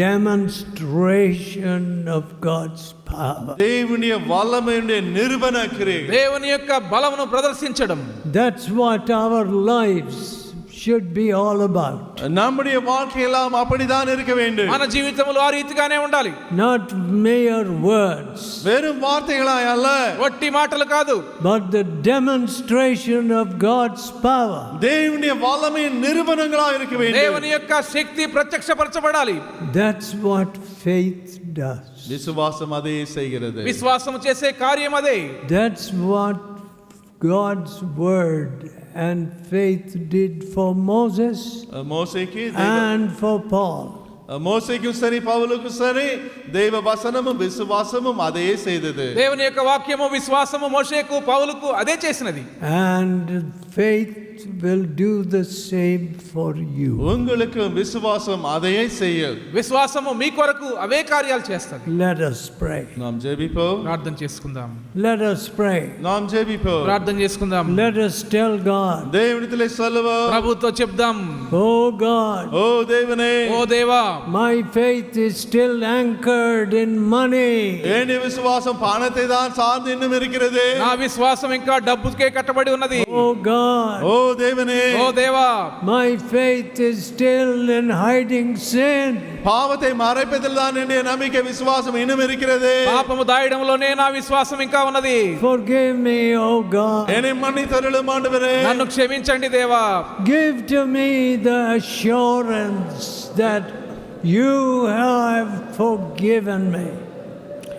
Demonstration of God's power. தேவனுடைய வல்லமையுடைய நிரூபண கிரியை. దేవుని యొక్క బలమును ప్రదర్శించడం. That's what our lives should be all about. நம்முடைய வாழ்க்கையெல்லாம் அப்படிதான் இருக்க வேண்டும். మన జీవితములు ఆ రీతిగానే ఉండాలి. Not mere words, வெறும் வார்த்தைகளாய் அல்ல, వట్టి మాటలు కాదు, but the demonstration of God's power. தேவனுடைய வல்லமையின் நிரூபணங்களாய் இருக்க வேண்டும். దేవుని యొక్క శక్తి ప్రత్యక్షపరచబడాలి. That's what faith does. விசுவாசம் அதை செய்கிறது. విశ్వాసము చేసే కార్యం అదే. That's what God's word and faith did for Moses மோசேக்கு and for Paul. மோசேக்கும் சரி பவுலுக்கும் சரி தேவ வசனமும் விசுவாசமும் அதே செய்தது. దేవుని యొక్క వాక్యము విశ్వాసము మోషేకు పౌలుకు అదే చేసినది. And faith will do the same for you. உங்களுக்கு விசுவாசம் அதையே செய்யும். విశ్వాసము మీ కొరకు అవే కార్యాలు చేస్తుంది. Let us pray. நாம் ஜெபிப்போம். ప్రార్థన చేసుకుందాం. Let us pray. நாம் ஜெபிப்போம். ప్రార్థన చేసుకుందాం. Let us tell God, தேவனிடத்திலே சொல்லுவோம். ప్రభుతో చెప్దాం. oh God, ஓ தேவனே, ఓ దేవా, my faith is still anchored in money. என்னுடைய விசுவாசம் பணத்தை தான் சார்ந்து இன்னும் இருக்கிறது. నా విశ్వాసం ఇంకా డబ్బుకే కట్టబడి ఉన్నది. Oh God, ஓ தேவனே, ఓ దేవా, my faith is still in hiding sin. பாவத்தை மறைப்பதில் தான் என்னுடைய நம்பிக்கை விசுவாசம் இன்னும் இருக்கிறது. పాపము దాయడంలోనే నా విశ్వాసం ఇంకా ఉన్నది. Forgive me, oh God. என்னை மன்னித்தருளும் ஆண்டவரே. నన్ను క్షమించండి దేవా. Give to me the assurance that you have forgiven me.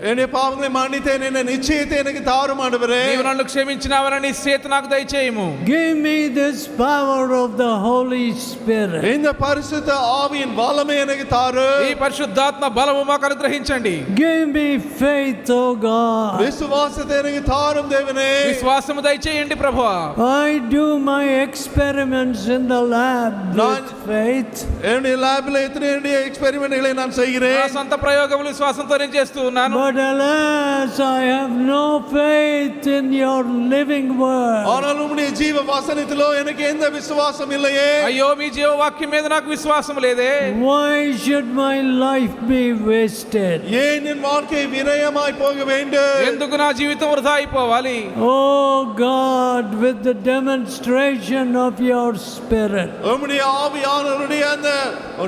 என்னுடைய பாவங்களை மன்னித்தேன் என்ற நிச்சயத்தை எனக்கு தாரும் ஆண்டவரே. నీవు నన్ను క్షమించినావని నిశ్చయత నాకు దయచేయము. Give me this power of the Holy Spirit. இந்த பரிசுத்த ஆவியின் வல்லமை எனக்கு தாரு. ఈ పరిశుద్ధాత్మ బలము మాకు అనుగ్రహించండి. Give me faith, oh God. விசுவாசத்தை எனக்கு தாரும் தேவனே. విశ్వాసము దయచేయండి ప్రభువా. I do my experiments in the lab with faith. என்னுடைய லேபில் எத்தனை எக்ஸ்பெரிமெண்ட்களை நான் నా செய்கிறேன். సొంత ప్రయోగములు విశ్వాసంతో నేను చేస్తూ ఉన్నాను. But alas, I have no faith in your living word. ஆனால் உம்முடைய ஜீவ வசனத்திலோ எனக்கு எந்த விசுவாசம் இல்லையே. అయ్యో మీ జీవ వాక్యం మీద నాకు విశ్వాసం లేదే. Why should my life be wasted? ஏன் என் வாழ்க்கை விரயமாய் போக வேண்டும்? ఎందుకు నా జీవితం వృధా అయిపోవాలి? Oh God, with the demonstration of your Spirit, உம்முடைய ஆவியானவருடைய அந்த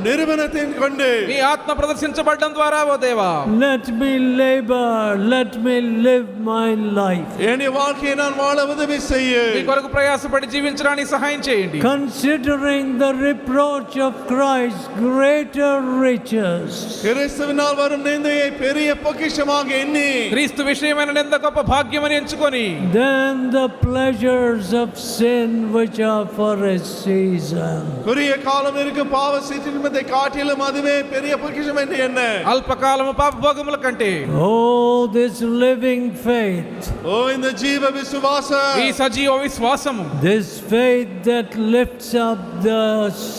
நிரூபணத்தை கொண்டு మీ ఆత్మ ప్రదర్శించబడడం ద్వారా ఓ దేవా, let me labor, let me live my life, என்னுடைய வாழ்க்கையை நான் வாழ உதவி செய்ய. మీ కొరకు ప్రయాసపడి జీవించడానికి సహాయం చేయండి. considering the reproach of Christ greater riches கிறிஸ்துவினால் வரும் நிந்தையை பெரிய பொக்கிஷமாக எண்ணி క్రీస్తు విషయమైన ఎంత గొప్ప భాగ్యమని ఎంచుకొని than the pleasures of sin which are for a season. குறுகிய காலம் இருக்கும் பாவ சிற்றின்பத்தை காட்டிலும் அதுவே பெரிய பொக்கிஷம் என்று என்ன. అల్పకాలము పాప భోగముల కంటే Oh, this living faith, ஓ இந்த ஜீவ விசுவாசம், ఈ సజీవ విశ్వాసము, this faith that lifts up the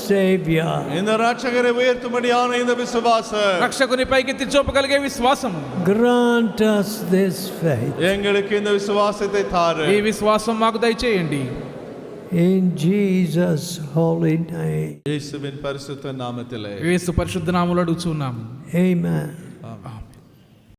Savior, இந்த ரட்சகரை உயர்த்தும்படியான இந்த விசுவாசம் రక్షకుని పైకెత్తి చూపగలిగే విశ్వాసము, grant us this faith. எங்களுக்கு இந்த விசுவாசத்தை தாரு. ఈ విశ్వాసం మాకు దయచేయండి. In Jesus' holy name. இயேசுவின் பரிசுத்த நாமத்திலே యేసు పరిశుద్ధ నామములో అడుగుచున్నాము. Amen. ஆமென்.